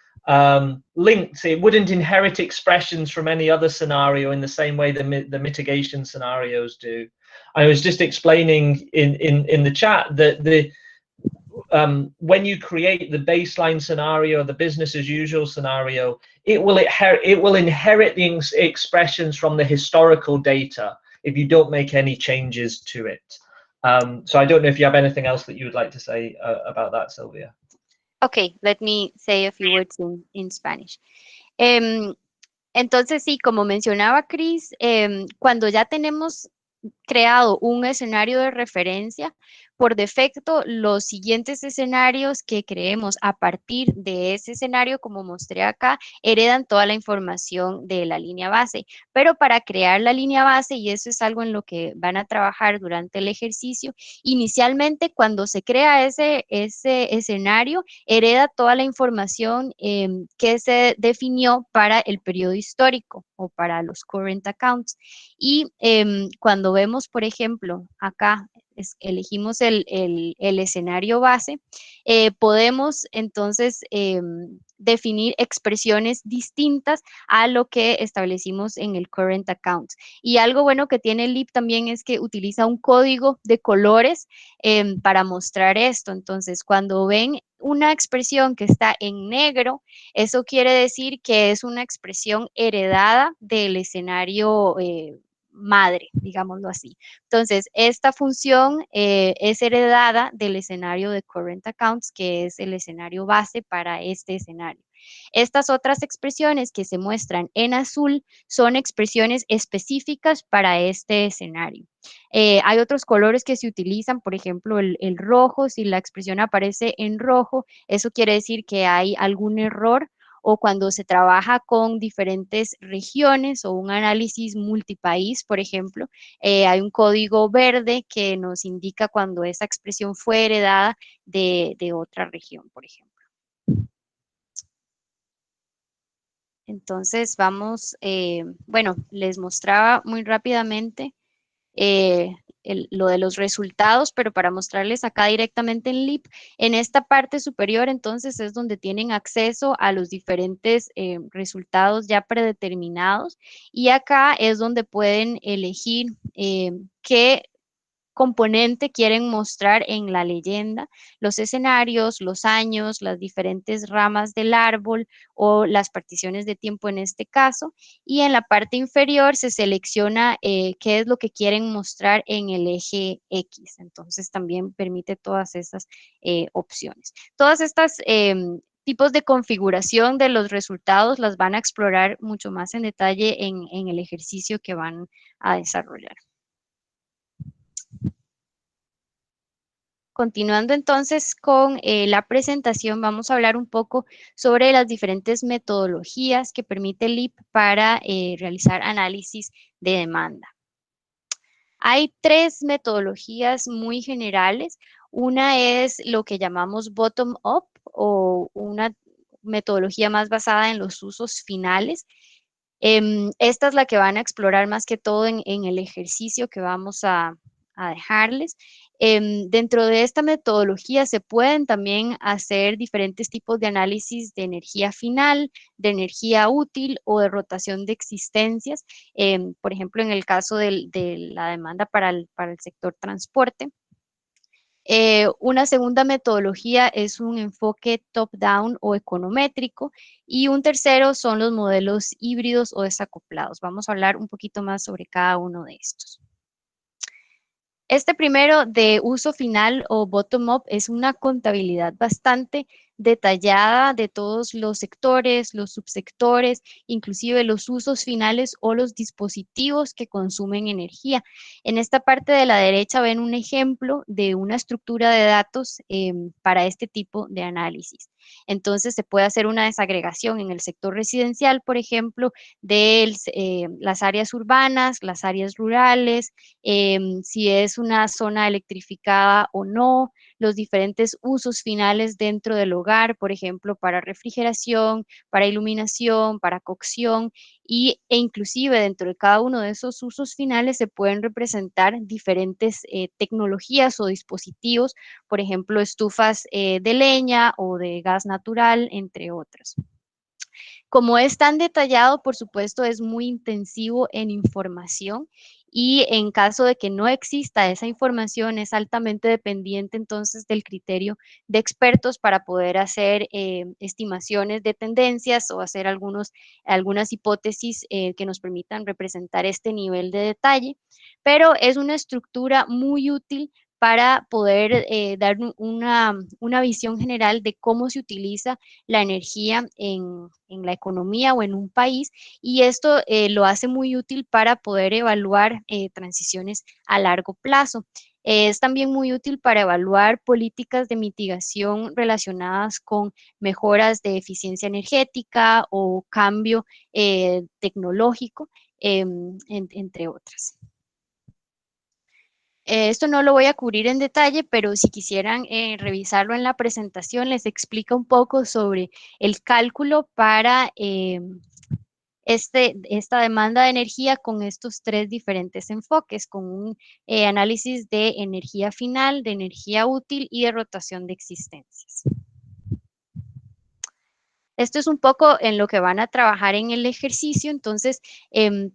linked. It wouldn't inherit expressions from any other scenario in the same way the mitigation scenarios do. I was just explaining in the chat that when you create the baseline scenario, the business as usual scenario, it will inherit the expressions from the historical data if you don't make any changes to it. So I don't know if you have anything else that you would like to say about that, Sylvia. Okay, let me say a few words in Spanish. Entonces, sí, como mencionaba Chris, cuando ya tenemos creado un escenario de referencia, por defecto, los siguientes escenarios que creemos a partir de ese escenario, como mostré acá, heredan toda la información de la línea base. Pero para crear la línea base, y eso es algo en lo que van a trabajar durante el ejercicio, inicialmente cuando se crea ese escenario, hereda toda la información que se definió para el periodo histórico o para los current accounts. Y cuando vemos, por ejemplo, acá elegimos el escenario base, podemos entonces definir expresiones distintas a lo que establecimos en el current account. Y algo bueno que tiene LIP también es que utiliza un código de colores para mostrar esto. Entonces, cuando ven una expresión que está en negro, eso quiere decir que es una expresión heredada del escenario madre, digámoslo así. Entonces, esta función es heredada del escenario de current accounts, que es el escenario base para este escenario. Estas otras expresiones que se muestran en azul son expresiones específicas para este escenario. Hay otros colores que se utilizan, por ejemplo, el rojo. Si la expresión aparece en rojo, eso quiere decir que hay algún error, o cuando se trabaja con diferentes regiones o un análisis multipaís, por ejemplo, hay un código verde que nos indica cuando esa expresión fue heredada de otra región, por ejemplo. Entonces vamos, bueno, les mostraba muy rápidamente lo de los resultados, pero para mostrarles acá directamente en LIP, en esta parte superior entonces es donde tienen acceso a los diferentes resultados ya predeterminados, y acá es donde pueden elegir qué componente quieren mostrar en la leyenda, los escenarios, los años, las diferentes ramas del árbol o las particiones de tiempo en este caso, y en la parte inferior se selecciona qué es lo que quieren mostrar en el eje X. Entonces también permite todas esas opciones. Todas estas tipos de configuración de los resultados las van a explorar mucho más en detalle en el ejercicio que van a desarrollar. Continuando entonces con la presentación, vamos a hablar un poco sobre las diferentes metodologías que permite LEAP para realizar análisis de demanda. Hay tres metodologías muy generales. Una es lo que llamamos bottom-up o una metodología más basada en los usos finales. Esta es la que van a explorar más que todo en el ejercicio que vamos a dejarles. Dentro de esta metodología se pueden también hacer diferentes tipos de análisis de energía final, de energía útil o de rotación de existencias. Por ejemplo, en el caso de la demanda para el sector transporte. Una segunda metodología es un enfoque top-down o econométrico y un tercero son los modelos híbridos o desacoplados. Vamos a hablar un poquito más sobre cada uno de estos. Este primero de uso final o bottom-up es una contabilidad bastante detallada de todos los sectores, los subsectores, inclusive los usos finales o los dispositivos que consumen energía. En esta parte de la derecha ven un ejemplo de una estructura de datos para este tipo de análisis. Entonces se puede hacer una desagregación en el sector residencial, por ejemplo, de las áreas urbanas, las áreas rurales, si es una zona electrificada o no, los diferentes usos finales dentro del hogar, por ejemplo, para refrigeración, para iluminación, para cocción, e inclusive dentro de cada uno de esos usos finales se pueden representar diferentes tecnologías o dispositivos, por ejemplo, estufas de leña o de gas natural, entre otras. Como es tan detallado, por supuesto, es muy intensivo en información y en caso de que no exista esa información, es altamente dependiente entonces del criterio de expertos para poder hacer estimaciones de tendencias o hacer algunas hipótesis que nos permitan representar este nivel de detalle, pero es una estructura muy útil para poder dar una visión general de cómo se utiliza la energía en la economía o en un país, y esto lo hace muy útil para poder evaluar transiciones a largo plazo. Es también muy útil para evaluar políticas de mitigación relacionadas con mejoras de eficiencia energética o cambio tecnológico, entre otras. Esto no lo voy a cubrir en detalle, pero si quisieran revisarlo en la presentación, les explica un poco sobre el cálculo para esta demanda de energía con estos tres diferentes enfoques, con un análisis de energía final, de energía útil y de rotación de existencias. Esto es un poco en lo que van a trabajar en el ejercicio. Entonces,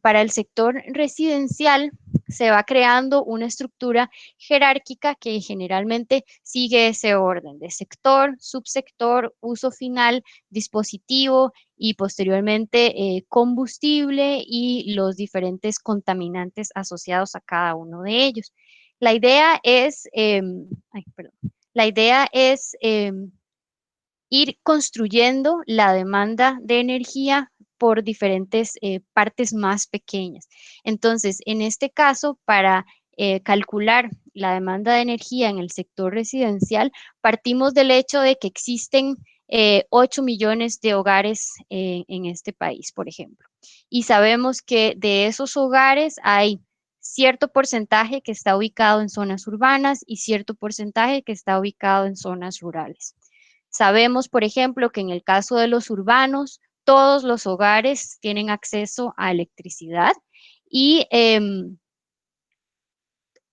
para el sector residencial se va creando una estructura jerárquica que generalmente sigue ese orden de sector, subsector, uso final, dispositivo y posteriormente combustible y los diferentes contaminantes asociados a cada uno de ellos. La idea es, ir construyendo la demanda de energía por diferentes partes más pequeñas. Entonces, en este caso, para calcular la demanda de energía en el sector residencial, partimos del hecho de que existen 8 millones de hogares en este país, por ejemplo. Y sabemos que de esos hogares hay cierto porcentaje que está ubicado en zonas urbanas y cierto porcentaje que está ubicado en zonas rurales. Sabemos, por ejemplo, que en el caso de los urbanos, todos los hogares tienen acceso a electricidad y,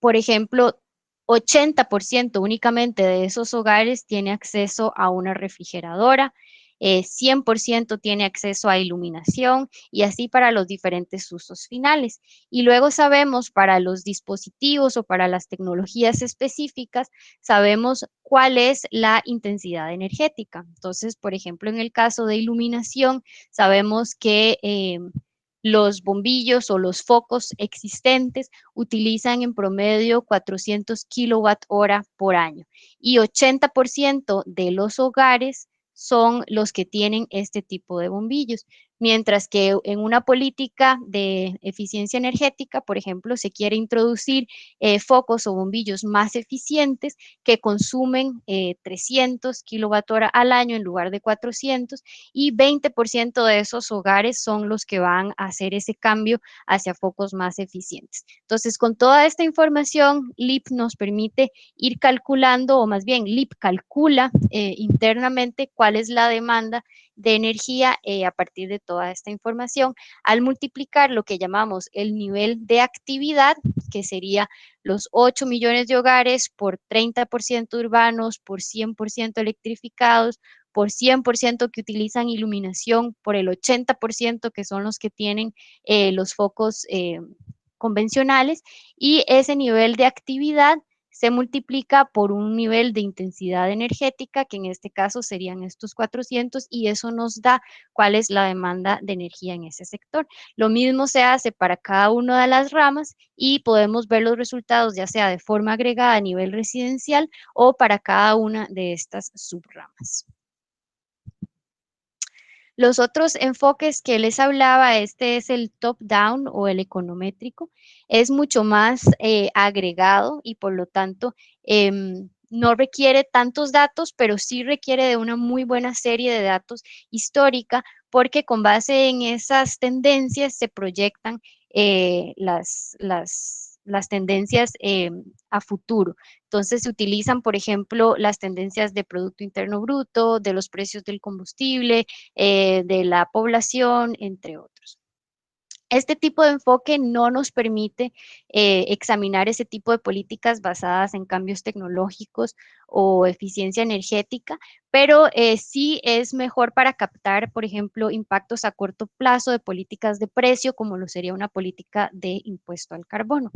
por ejemplo, 80% únicamente de esos hogares tiene acceso a una refrigeradora. 100% tiene acceso a iluminación y así para los diferentes usos finales. Y luego sabemos para los dispositivos o para las tecnologías específicas, sabemos cuál es la intensidad energética. Entonces, por ejemplo, en el caso de iluminación, sabemos que los bombillos o los focos existentes utilizan en promedio 400 kilowatt hora por año y 80% de los hogares son los que tienen este tipo de bombillos, mientras que en una política de eficiencia energética, por ejemplo, se quiere introducir focos o bombillos más eficientes que consumen 300 kilowatt hora al año en lugar de 400 y 20% de esos hogares son los que van a hacer ese cambio hacia focos más eficientes. Entonces, con toda esta información, LIP nos permite ir calculando, o más bien LIP calcula internamente cuál es la demanda de energía a partir de toda esta información, al multiplicar lo que llamamos el nivel de actividad, que sería los 8 millones de hogares por 30% urbanos, por 100% electrificados, por 100% que utilizan iluminación, por el 80% que son los que tienen los focos convencionales, y ese nivel de actividad se multiplica por un nivel de intensidad energética, que en este caso serían estos 400, y eso nos da cuál es la demanda de energía en ese sector. Lo mismo se hace para cada una de las ramas y podemos ver los resultados ya sea de forma agregada a nivel residencial o para cada una de estas subramas. Los otros enfoques que les hablaba, este es el top-down o el econométrico, es mucho más agregado y por lo tanto no requiere tantos datos, pero sí requiere de una muy buena serie de datos histórica, porque con base en esas tendencias se proyectan las tendencias a futuro. Entonces se utilizan, por ejemplo, las tendencias de Producto Interno Bruto, de los precios del combustible, de la población, entre otros. Este tipo de enfoque no nos permite examinar ese tipo de políticas basadas en cambios tecnológicos o eficiencia energética, pero sí es mejor para captar, por ejemplo, impactos a corto plazo de políticas de precio, como lo sería una política de impuesto al carbono.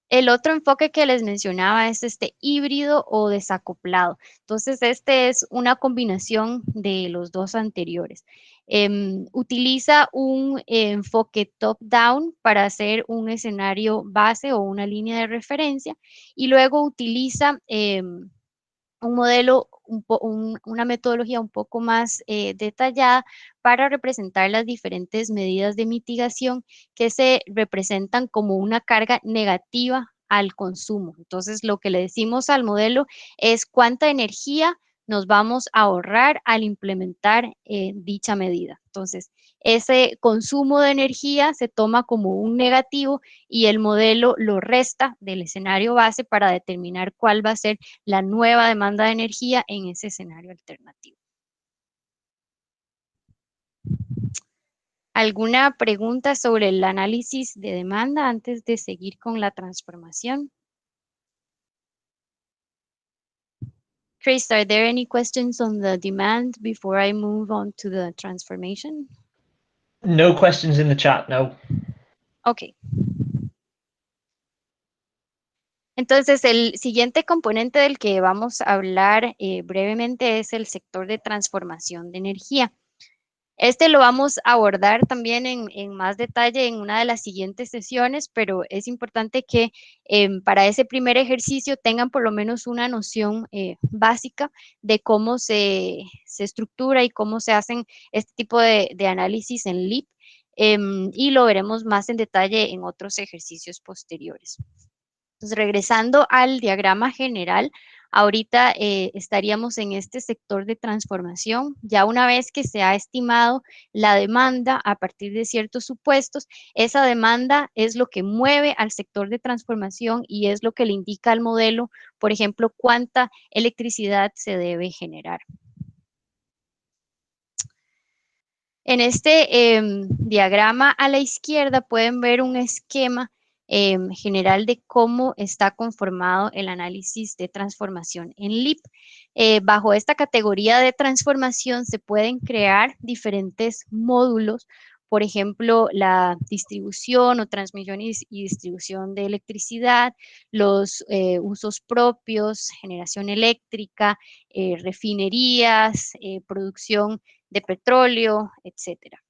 El otro enfoque que les mencionaba es este híbrido o desacoplado. Entonces, este es una combinación de los dos anteriores. Utiliza un enfoque top-down para hacer un escenario base o una línea de referencia y luego utiliza un modelo, una metodología un poco más detallada para representar las diferentes medidas de mitigación que se representan como una carga negativa al consumo. Entonces, lo que le decimos al modelo es cuánta energía nos vamos a ahorrar al implementar dicha medida. Entonces, ese consumo de energía se toma como un negativo y el modelo lo resta del escenario base para determinar cuál va a ser la nueva demanda de energía en ese escenario alternativo. ¿Alguna pregunta sobre el análisis de demanda antes de seguir con la transformación? Chris, are there any questions on the demand before I move on to the transformation? No questions in the chat, no. Ok. Entonces, el siguiente componente del que vamos a hablar brevemente es el sector de transformación de energía. Este lo vamos a abordar también en más detalle en una de las siguientes sesiones, pero es importante que para ese primer ejercicio tengan por lo menos una noción básica de cómo se estructura y cómo se hacen este tipo de análisis en LEAP, y lo veremos más en detalle en otros ejercicios posteriores. Entonces, regresando al diagrama general, ahorita estaríamos en este sector de transformación. Ya una vez que se ha estimado la demanda a partir de ciertos supuestos, esa demanda es lo que mueve al sector de transformación y es lo que le indica al modelo, por ejemplo, cuánta electricidad se debe generar. En este diagrama a la izquierda pueden ver un esquema general de cómo está conformado el análisis de transformación en LEAP. Bajo esta categoría de transformación se pueden crear diferentes módulos, por ejemplo, la distribución o transmisión y distribución de electricidad, los usos propios, generación eléctrica, refinerías, producción de petróleo, etcétera.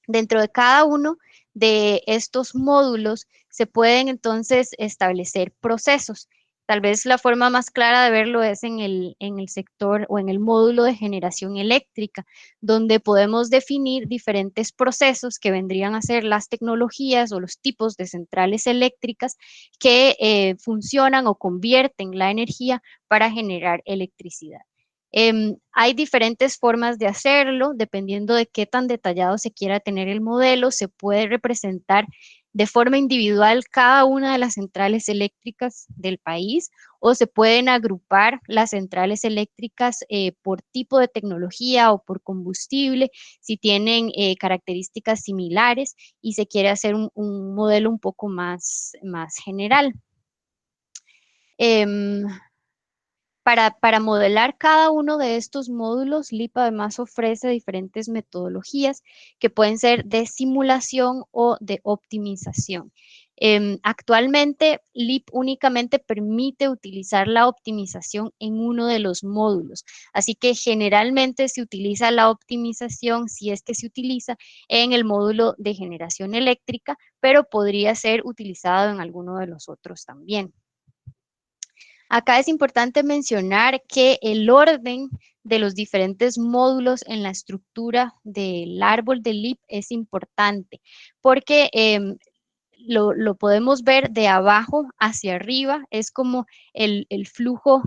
Dentro de cada uno de estos módulos se pueden entonces establecer procesos. Tal vez la forma más clara de verlo es en el sector o en el módulo de generación eléctrica, donde podemos definir diferentes procesos que vendrían a ser las tecnologías o los tipos de centrales eléctricas que funcionan o convierten la energía para generar electricidad. Hay diferentes formas de hacerlo, dependiendo de qué tan detallado se quiera tener el modelo. Se puede representar de forma individual cada una de las centrales eléctricas del país, o se pueden agrupar las centrales eléctricas por tipo de tecnología o por combustible, si tienen características similares y se quiere hacer un modelo un poco más general. Para modelar cada uno de estos módulos, LEAP además ofrece diferentes metodologías que pueden ser de simulación o de optimización. Actualmente, LEAP únicamente permite utilizar la optimización en uno de los módulos, así que generalmente se utiliza la optimización, si es que se utiliza, en el módulo de generación eléctrica, pero podría ser utilizado en alguno de los otros también. Acá es importante mencionar que el orden de los diferentes módulos en la estructura del árbol de LEAP es importante, porque lo podemos ver de abajo hacia arriba, es como el flujo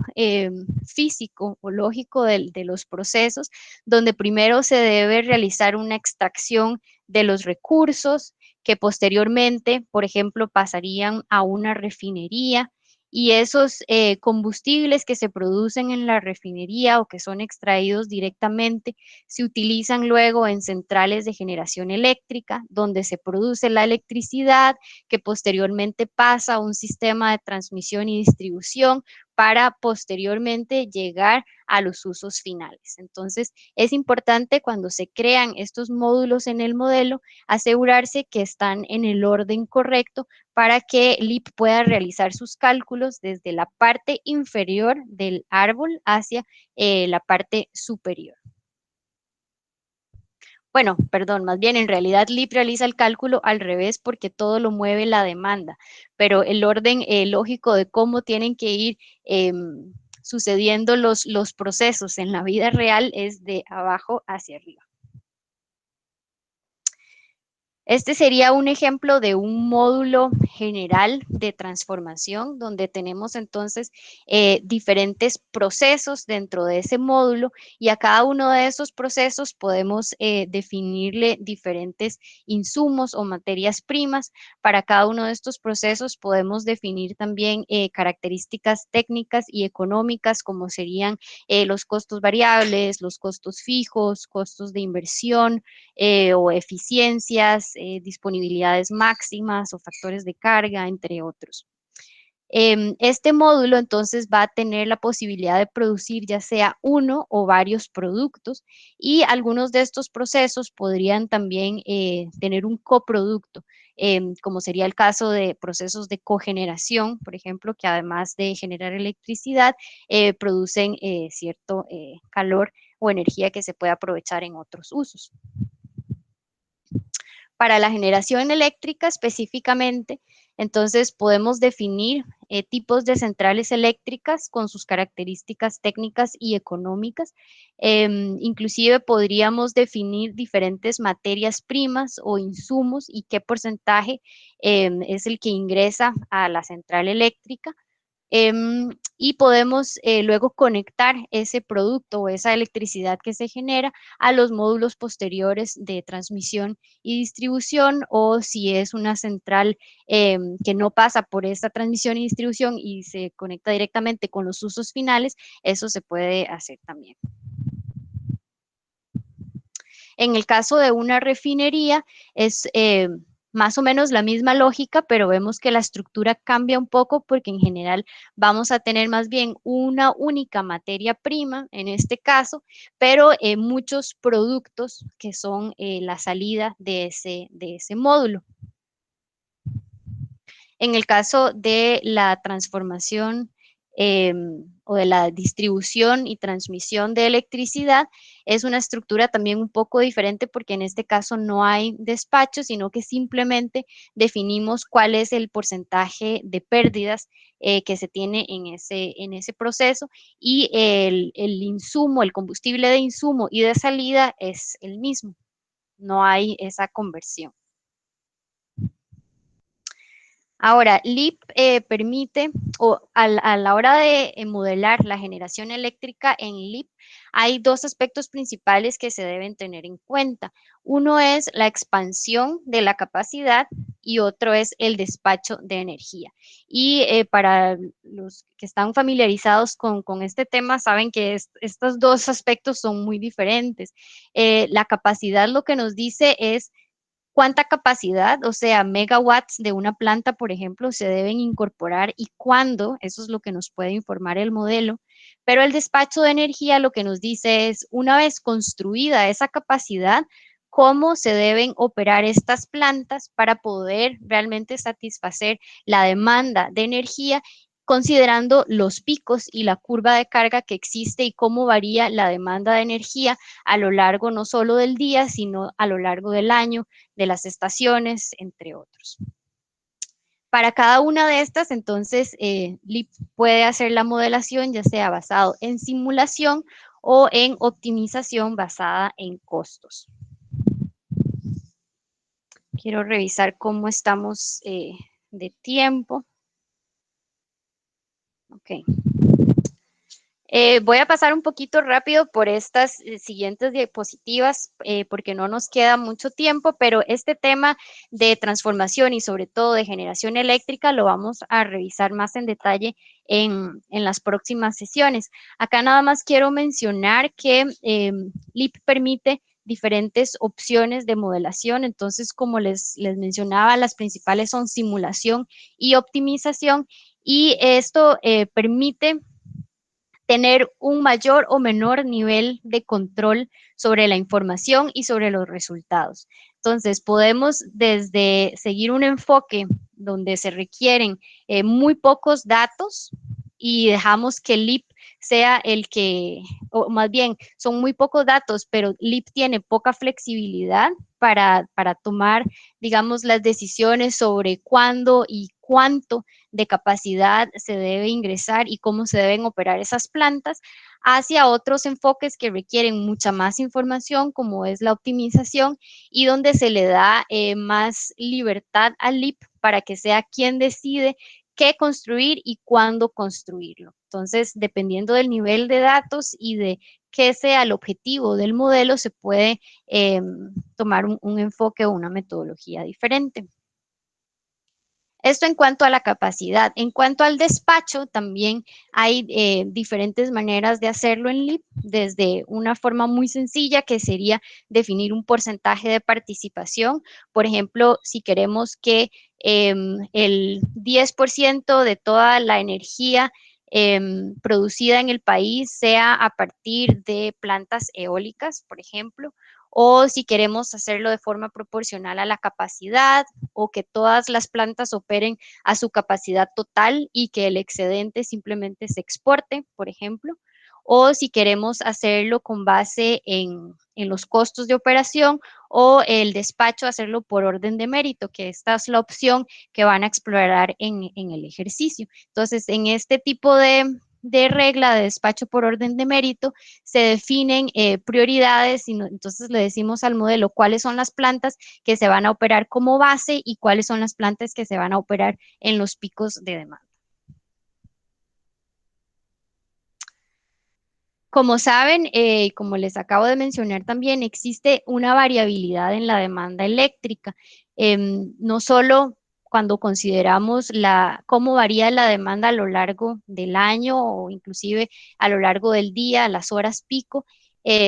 físico o lógico de los procesos, donde primero se debe realizar una extracción de los recursos que posteriormente, por ejemplo, pasarían a una refinería, y esos combustibles que se producen en la refinería o que son extraídos directamente se utilizan luego en centrales de generación eléctrica, donde se produce la electricidad que posteriormente pasa a un sistema de transmisión y distribución para posteriormente llegar a los usos finales. Entonces, es importante cuando se crean estos módulos en el modelo asegurarse que están en el orden correcto para que LEAP pueda realizar sus cálculos desde la parte inferior del árbol hacia la parte superior. Bueno, perdón, más bien en realidad LEAP realiza el cálculo al revés porque todo lo mueve la demanda, pero el orden lógico de cómo tienen que ir sucediendo los procesos en la vida real es de abajo hacia arriba. Este sería un ejemplo de un módulo general de transformación donde tenemos entonces diferentes procesos dentro de ese módulo, y a cada uno de esos procesos podemos definirle diferentes insumos o materias primas. Para cada uno de estos procesos podemos definir también características técnicas y económicas, como serían los costos variables, los costos fijos, costos de inversión, o eficiencias, disponibilidades máximas o factores de carga, entre otros. Este módulo entonces va a tener la posibilidad de producir ya sea uno o varios productos, y algunos de estos procesos podrían también tener un coproducto, como sería el caso de procesos de cogeneración, por ejemplo, que además de generar electricidad, producen cierto calor o energía que se puede aprovechar en otros usos. Para la generación eléctrica específicamente, entonces podemos definir tipos de centrales eléctricas con sus características técnicas y económicas. Inclusive podríamos definir diferentes materias primas o insumos y qué porcentaje es el que ingresa a la central eléctrica. Y podemos luego conectar ese producto o esa electricidad que se genera a los módulos posteriores de transmisión y distribución, o si es una central que no pasa por esta transmisión y distribución y se conecta directamente con los usos finales, eso se puede hacer también. En el caso de una refinería, es más o menos la misma lógica, pero vemos que la estructura cambia un poco porque en general vamos a tener más bien una única materia prima, en este caso, pero muchos productos que son la salida de ese módulo. En el caso de la transformación o de la distribución y transmisión de electricidad, es una estructura también un poco diferente porque en este caso no hay despacho, sino que simplemente definimos cuál es el porcentaje de pérdidas que se tiene en ese proceso, y el insumo, el combustible de insumo y de salida es el mismo. No hay esa conversión. Ahora, LEAP permite, o a la hora de modelar la generación eléctrica en LEAP, hay dos aspectos principales que se deben tener en cuenta. Uno es la expansión de la capacidad y otro es el despacho de energía. Y para los que están familiarizados con este tema, saben que estos dos aspectos son muy diferentes. La capacidad lo que nos dice es cuánta capacidad, o sea, megawatts de una planta, por ejemplo, se deben incorporar y cuándo, eso es lo que nos puede informar el modelo. Pero el despacho de energía lo que nos dice es, una vez construida esa capacidad, cómo se deben operar estas plantas para poder realmente satisfacer la demanda de energía, considerando los picos y la curva de carga que existe y cómo varía la demanda de energía a lo largo no solo del día, sino a lo largo del año, de las estaciones, entre otros. Para cada una de estas, entonces, LEAP puede hacer la modelación, ya sea basado en simulación o en optimización basada en costos. Quiero revisar cómo estamos de tiempo. Ok. Voy a pasar un poquito rápido por estas siguientes diapositivas porque no nos queda mucho tiempo, pero este tema de transformación y sobre todo de generación eléctrica lo vamos a revisar más en detalle en las próximas sesiones. Acá nada más quiero mencionar que LEAP permite diferentes opciones de modelación, entonces como les mencionaba, las principales son simulación y optimización, y esto permite tener un mayor o menor nivel de control sobre la información y sobre los resultados. Entonces, podemos desde seguir un enfoque donde se requieren muy pocos datos y dejamos que LEAP sea el que, o más bien, son muy pocos datos, pero LEAP tiene poca flexibilidad para tomar, digamos, las decisiones sobre cuándo y cuánto de capacidad se debe ingresar y cómo se deben operar esas plantas, hacia otros enfoques que requieren mucha más información, como es la optimización, y donde se le da más libertad al LEAP para que sea quien decide qué construir y cuándo construirlo. Entonces, dependiendo del nivel de datos y de qué sea el objetivo del modelo, se puede tomar un enfoque o una metodología diferente. Esto en cuanto a la capacidad. En cuanto al despacho, también hay diferentes maneras de hacerlo en LEAP, desde una forma muy sencilla que sería definir un porcentaje de participación. Por ejemplo, si queremos que el 10% de toda la energía producida en el país sea a partir de plantas eólicas, por ejemplo, o si queremos hacerlo de forma proporcional a la capacidad, o que todas las plantas operen a su capacidad total y que el excedente simplemente se exporte, por ejemplo, o si queremos hacerlo con base en los costos de operación, o el despacho hacerlo por orden de mérito, que esta es la opción que van a explorar en el ejercicio. Entonces, en este tipo de regla de despacho por orden de mérito, se definen prioridades y entonces le decimos al modelo cuáles son las plantas que se van a operar como base y cuáles son las plantas que se van a operar en los picos de demanda. Como saben, como les acabo de mencionar también, existe una variabilidad en la demanda eléctrica. No solo cuando consideramos cómo varía la demanda a lo largo del año o inclusive a lo largo del día, las horas pico,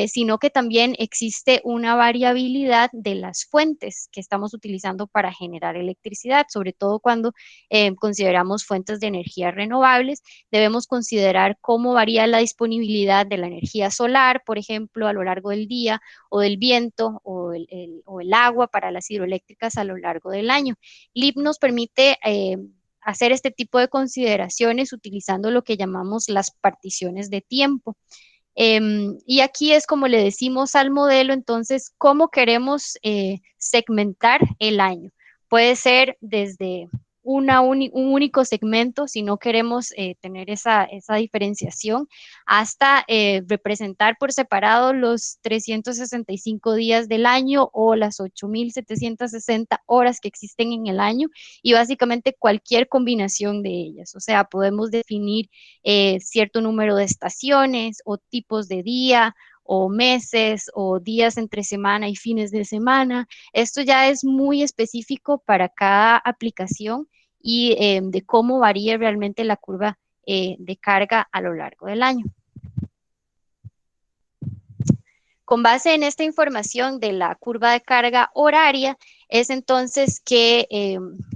sino que también existe una variabilidad de las fuentes que estamos utilizando para generar electricidad, sobre todo cuando consideramos fuentes de energía renovables. Debemos considerar cómo varía la disponibilidad de la energía solar, por ejemplo, a lo largo del día, o del viento, o el agua para las hidroeléctricas a lo largo del año. LEAP nos permite hacer este tipo de consideraciones utilizando lo que llamamos las particiones de tiempo. Y aquí es como le decimos al modelo, entonces, cómo queremos segmentar el año. Puede ser desde un único segmento, si no queremos tener esa diferenciación, hasta representar por separado los 365 días del año o las 8.760 horas que existen en el año, y básicamente cualquier combinación de ellas. O sea, podemos definir cierto número de estaciones o tipos de día o meses o días entre semana y fines de semana. Esto ya es muy específico para cada aplicación y de cómo varía realmente la curva de carga a lo largo del año. Con base en esta información de la curva de carga horaria, es entonces que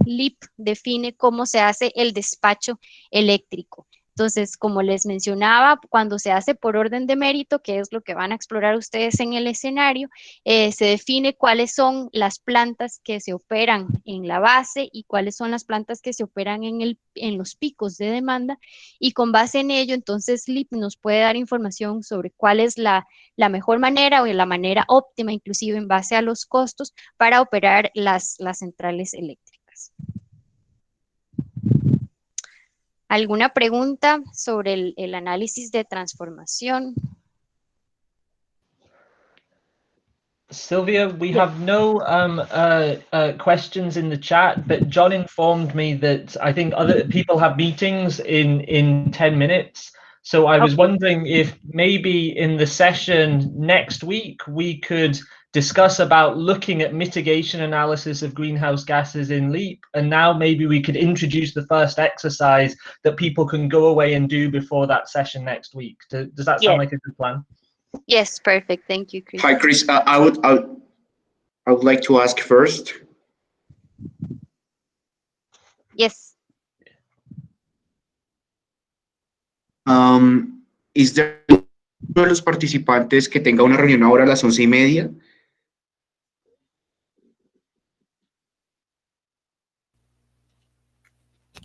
LEAP define cómo se hace el despacho eléctrico. Entonces, como les mencionaba, cuando se hace por orden de mérito, que es lo que van a explorar ustedes en el escenario, se define cuáles son las plantas que se operan en la base y cuáles son las plantas que se operan en los picos de demanda, y con base en ello, entonces LEAP nos puede dar información sobre cuál es la mejor manera o la manera óptima, inclusive en base a los costos, para operar las centrales eléctricas. ¿Alguna pregunta sobre el análisis de transformación? Sylvia, we have no questions in the chat, but John informed me that I think other people have meetings in 10 minutes. So I was wondering if maybe in the session next week, we could discuss about looking at mitigation analysis of greenhouse gases in LEAP. And now maybe we could introduce the first exercise that people can go away and do before that session next week. Does that sound like a good plan? Yes, perfect. Thank you, Chris. Hi, Chris. I would like to ask first. Yes. ¿Es de uno de los participantes que tenga una reunión ahora a las 11:30?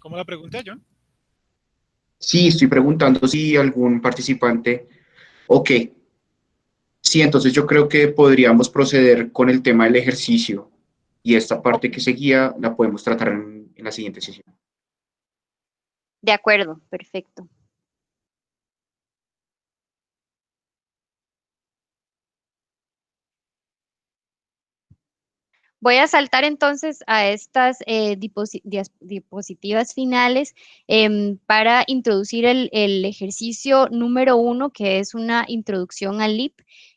¿Cómo la pregunté, John? Sí, estoy preguntando si algún participante. Ok. Sí, entonces yo creo que podríamos proceder con el tema del ejercicio y esta parte que seguía la podemos tratar en la siguiente sesión. De acuerdo, perfecto. Voy a saltar entonces a estas diapositivas finales para introducir el ejercicio número 1, que es una introducción al LEAP.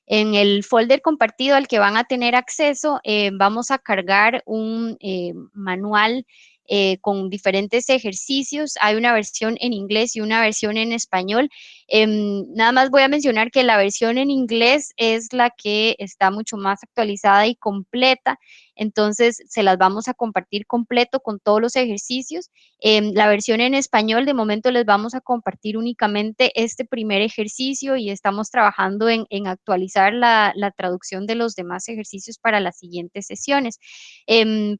En el folder compartido al que van a tener acceso, vamos a cargar un manual con diferentes ejercicios. Hay una versión en inglés y una versión en español. Nada más voy a mencionar que la versión en inglés es la que está mucho más actualizada y completa. Entonces, se las vamos a compartir completo con todos los ejercicios. La versión en español, de momento, les vamos a compartir únicamente este primer ejercicio y estamos trabajando en actualizar la traducción de los demás ejercicios para las siguientes sesiones.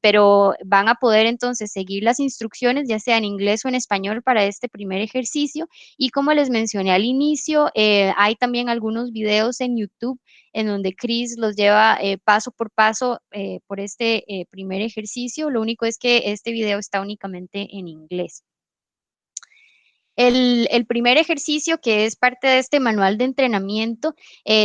Pero van a poder entonces seguir las instrucciones, ya sea en inglés o en español, para este primer ejercicio. Y como les mencioné al inicio, hay también algunos videos en YouTube en donde Chris los lleva paso por paso por este primer ejercicio. Lo único es que este video está únicamente en inglés. El primer ejercicio, que es parte de este manual de entrenamiento,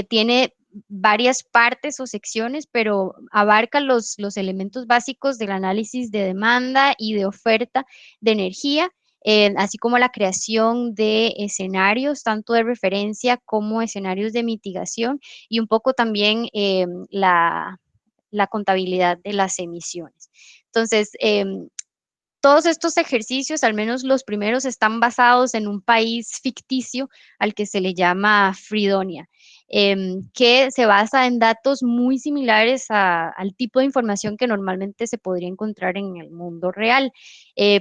tiene varias partes o secciones, pero abarca los elementos básicos del análisis de demanda y de oferta de energía, así como la creación de escenarios, tanto de referencia como escenarios de mitigación, y un poco también la contabilidad de las emisiones. Entonces, todos estos ejercicios, al menos los primeros, están basados en un país ficticio al que se le llama Fredonia. que se basa en datos muy similares al tipo de información que normalmente se podría encontrar en el mundo real,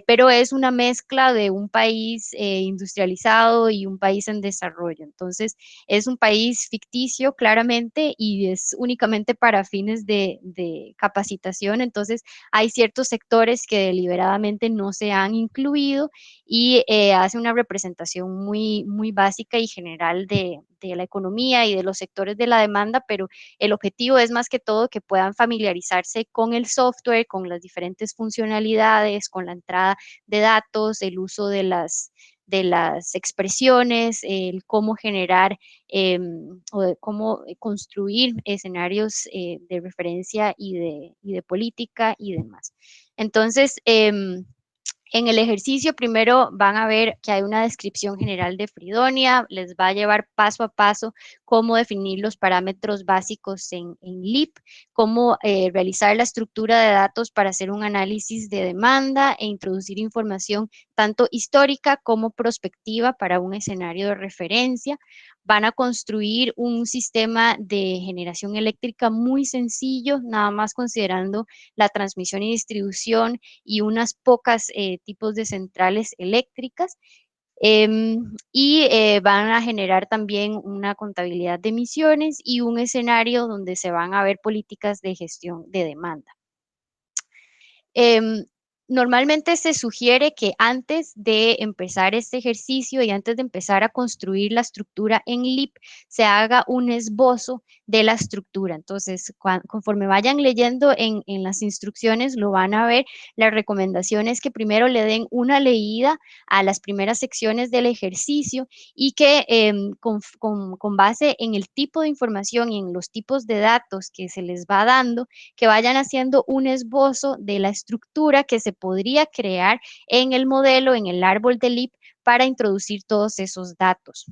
pero es una mezcla de un país industrializado y un país en desarrollo. Entonces, es un país ficticio, claramente, y es únicamente para fines de capacitación. Entonces, hay ciertos sectores que deliberadamente no se han incluido y hace una representación muy, muy básica y general de la economía y de los sectores de la demanda, pero el objetivo es más que todo que puedan familiarizarse con el software, con las diferentes funcionalidades, con la entrada de datos, el uso de las expresiones, el cómo generar o de cómo construir escenarios de referencia y de política y demás. Entonces, en el ejercicio primero van a ver que hay una descripción general de Freedonia, les va a llevar paso a paso cómo definir los parámetros básicos en LEAP, cómo realizar la estructura de datos para hacer un análisis de demanda e introducir información tanto histórica como prospectiva para un escenario de referencia. Van a construir un sistema de generación eléctrica muy sencillo, nada más considerando la transmisión y distribución y unas pocas tipos de centrales eléctricas. Van a generar también una contabilidad de emisiones y un escenario donde se van a ver políticas de gestión de demanda. Normalmente se sugiere que antes de empezar este ejercicio y antes de empezar a construir la estructura en LEAP, se haga un esbozo de la estructura. Entonces, conforme vayan leyendo en las instrucciones, lo van a ver. La recomendación es que primero le den una leída a las primeras secciones del ejercicio y que con base en el tipo de información y en los tipos de datos que se les va dando, que vayan haciendo un esbozo de la estructura que se podría crear en el modelo, en el árbol de LEAP, para introducir todos esos datos.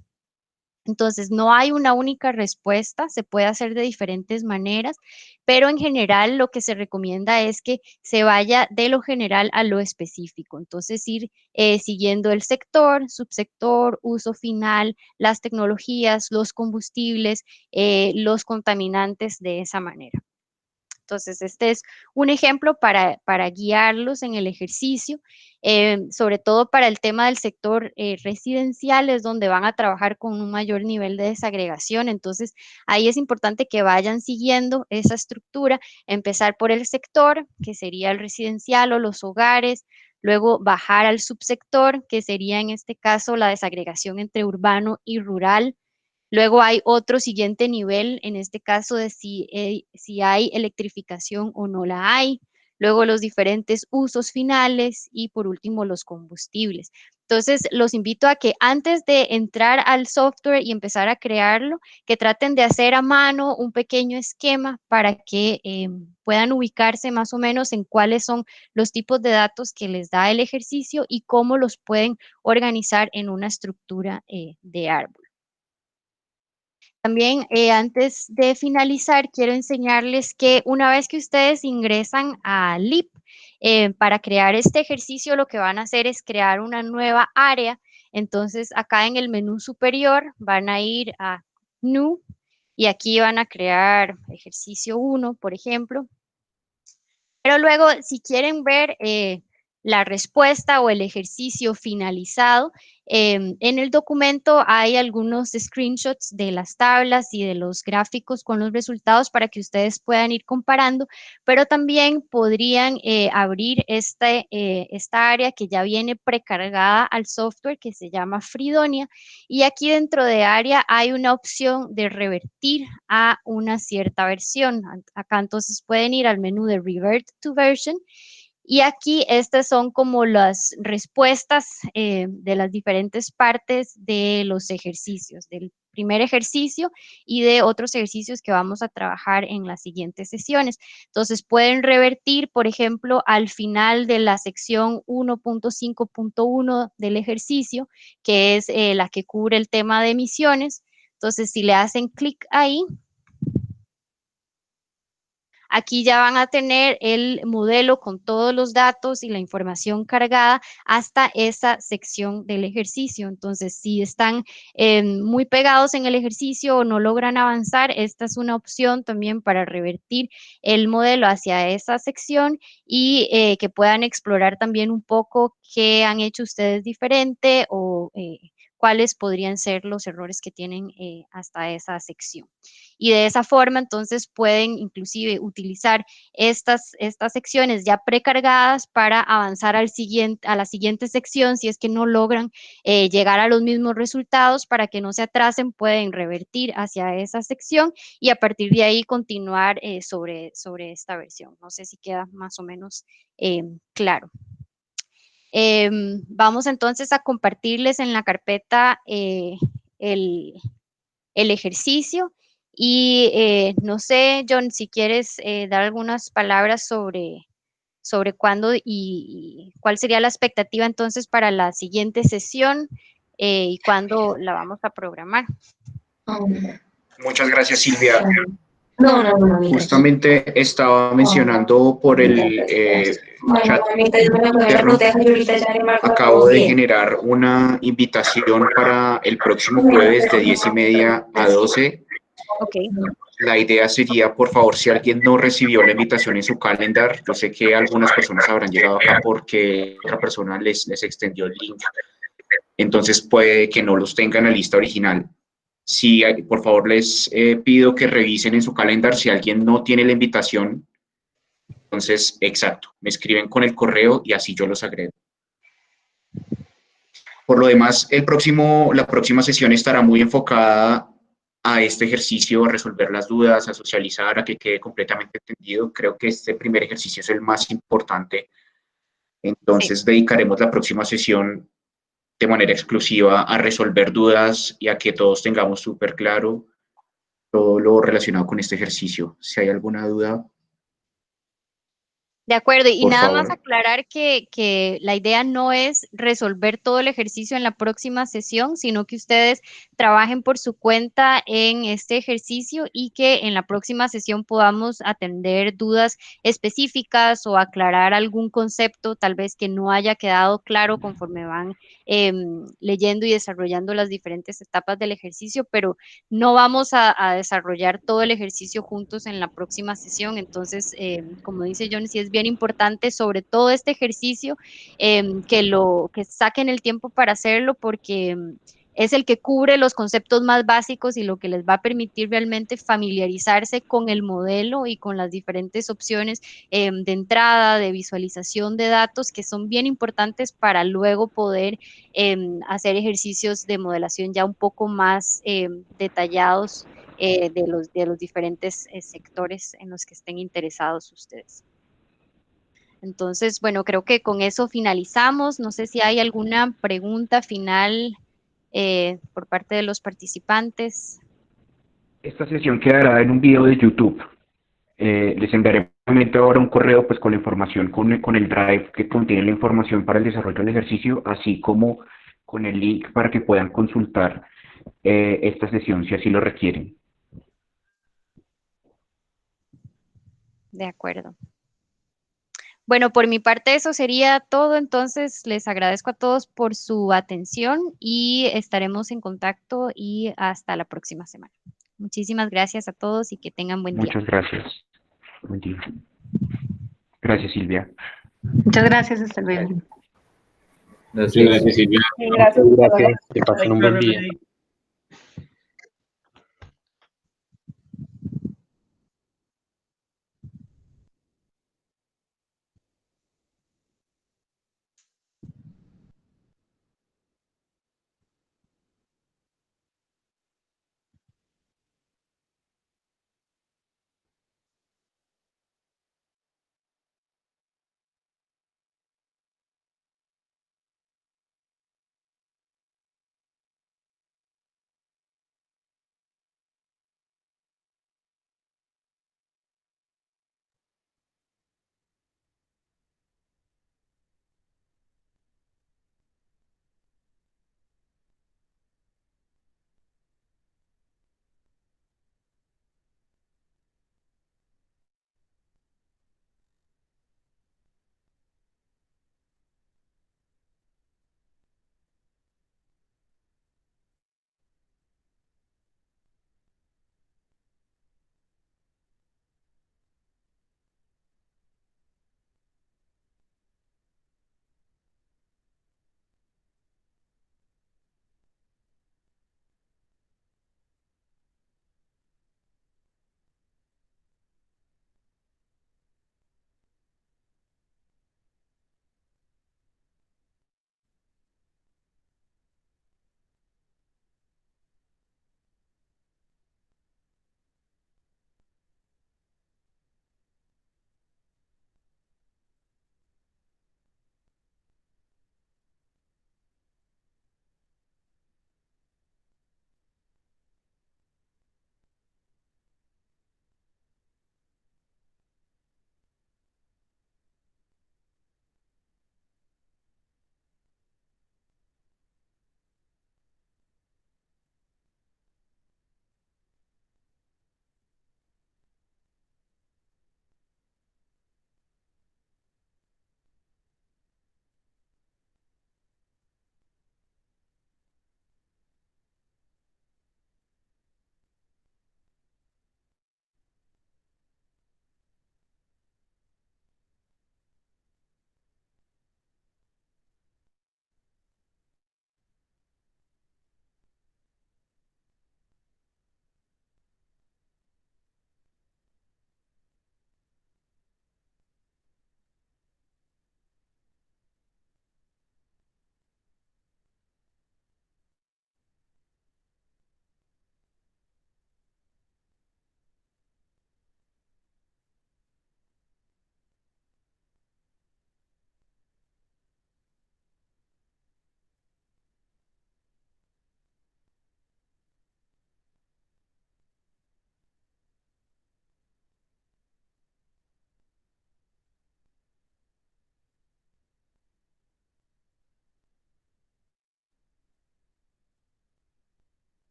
Entonces, no hay una única respuesta, se puede hacer de diferentes maneras, pero en general lo que se recomienda es que se vaya de lo general a lo específico. Entonces, ir siguiendo el sector, subsector, uso final, las tecnologías, los combustibles, los contaminantes de esa manera. Entonces, este es un ejemplo para guiarlos en el ejercicio, sobre todo para el tema del sector residencial, es donde van a trabajar con un mayor nivel de desagregación. Entonces, ahí es importante que vayan siguiendo esa estructura, empezar por el sector, que sería el residencial o los hogares, luego bajar al subsector, que sería en este caso la desagregación entre urbano y rural. Luego hay otro siguiente nivel, en este caso de si hay electrificación o no la hay. Luego los diferentes usos finales y por último los combustibles. Entonces, los invito a que antes de entrar al software y empezar a crearlo, que traten de hacer a mano un pequeño esquema para que puedan ubicarse más o menos en cuáles son los tipos de datos que les da el ejercicio y cómo los pueden organizar en una estructura de árbol. También antes de finalizar, quiero enseñarles que una vez que ustedes ingresan a LEAP, para crear este ejercicio lo que van a hacer es crear una nueva área. Entonces, acá en el menú superior van a ir a New y aquí van a crear ejercicio 1, por ejemplo. Pero luego, si quieren ver la respuesta o el ejercicio finalizado, en el documento hay algunos screenshots de las tablas y de los gráficos con los resultados para que ustedes puedan ir comparando, pero también podrían abrir esta área que ya viene precargada al software que se llama Freedonia, y aquí dentro de área hay una opción de revertir a una cierta versión. Acá entonces pueden ir al menú de Revert to Version. Y aquí estas son como las respuestas de las diferentes partes de los ejercicios, del primer ejercicio y de otros ejercicios que vamos a trabajar en las siguientes sesiones. Entonces pueden revertir, por ejemplo, al final de la sección 1.5.1 del ejercicio, que es la que cubre el tema de emisiones. Entonces, si le hacen clic ahí, aquí ya van a tener el modelo con todos los datos y la información cargada hasta esa sección del ejercicio. Entonces, si están muy pegados en el ejercicio o no logran avanzar, esta es una opción también para revertir el modelo hacia esa sección y que puedan explorar también un poco qué han hecho ustedes diferente o cuáles podrían ser los errores que tienen hasta esa sección. Y de esa forma, entonces, pueden inclusive utilizar estas secciones ya precargadas para avanzar a la siguiente sección. Si es que no logran llegar a los mismos resultados, para que no se atrasen, pueden revertir hacia esa sección y a partir de ahí continuar sobre esta versión. No sé si queda más o menos claro. Vamos entonces a compartirles en la carpeta el ejercicio y no sé, John, si quieres dar algunas palabras sobre cuándo y cuál sería la expectativa entonces para la siguiente sesión y cuándo la vamos a programar. Muchas gracias, Silvia. Justamente estaba mencionando por el chat interno. Acabo de generar una invitación para el próximo jueves de 10:30 a 12. Okay. La idea sería, por favor, si alguien no recibió la invitación en su calendar, yo sé que algunas personas habrán llegado acá porque otra persona les extendió el link, entonces puede que no los tengan en la lista original. Sí, por favor, les pido que revisen en su calendar si alguien no tiene la invitación. Entonces, exacto, me escriben con el correo y así yo los agrego. Por lo demás, la próxima sesión estará muy enfocada a este ejercicio, a resolver las dudas, a socializar, a que quede completamente entendido. Creo que este primer ejercicio es el más importante. Entonces, dedicaremos la próxima sesión de manera exclusiva a resolver dudas y a que todos tengamos súper claro todo lo relacionado con este ejercicio. Si hay alguna duda. De acuerdo, y Por nada favor. más aclarar que la idea no es resolver todo el ejercicio en la próxima sesión, sino que ustedes trabajen por su cuenta en este ejercicio y que en la próxima sesión podamos atender dudas específicas o aclarar algún concepto tal vez que no haya quedado claro conforme van leyendo y desarrollando las diferentes etapas del ejercicio, pero no vamos a desarrollar todo el ejercicio juntos en la próxima sesión. Entonces, como dice John, sí es bien importante, sobre todo este ejercicio, que saquen el tiempo para hacerlo, porque es el que cubre los conceptos más básicos y lo que les va a permitir realmente familiarizarse con el modelo y con las diferentes opciones de entrada, de visualización de datos, que son bien importantes para luego poder hacer ejercicios de modelación ya un poco más detallados de los diferentes sectores en los que estén interesados ustedes. Entonces, bueno, creo que con eso finalizamos. No sé si hay alguna pregunta final por parte de los participantes. Esta sesión quedará en un video de YouTube. Les enviaré ahora un correo pues con la información, con el drive que contiene la información para el desarrollo del ejercicio, así como con el link para que puedan consultar esta sesión si así lo requieren. De acuerdo. Bueno, por mi parte eso sería todo, entonces les agradezco a todos por su atención y estaremos en contacto y hasta la próxima semana. Muchísimas gracias a todos y que tengan buen día. Muchas gracias. Buen día. Gracias, Silvia. Muchas gracias, hasta luego. Gracias, Silvia. Gracias. Que pasen un buen día.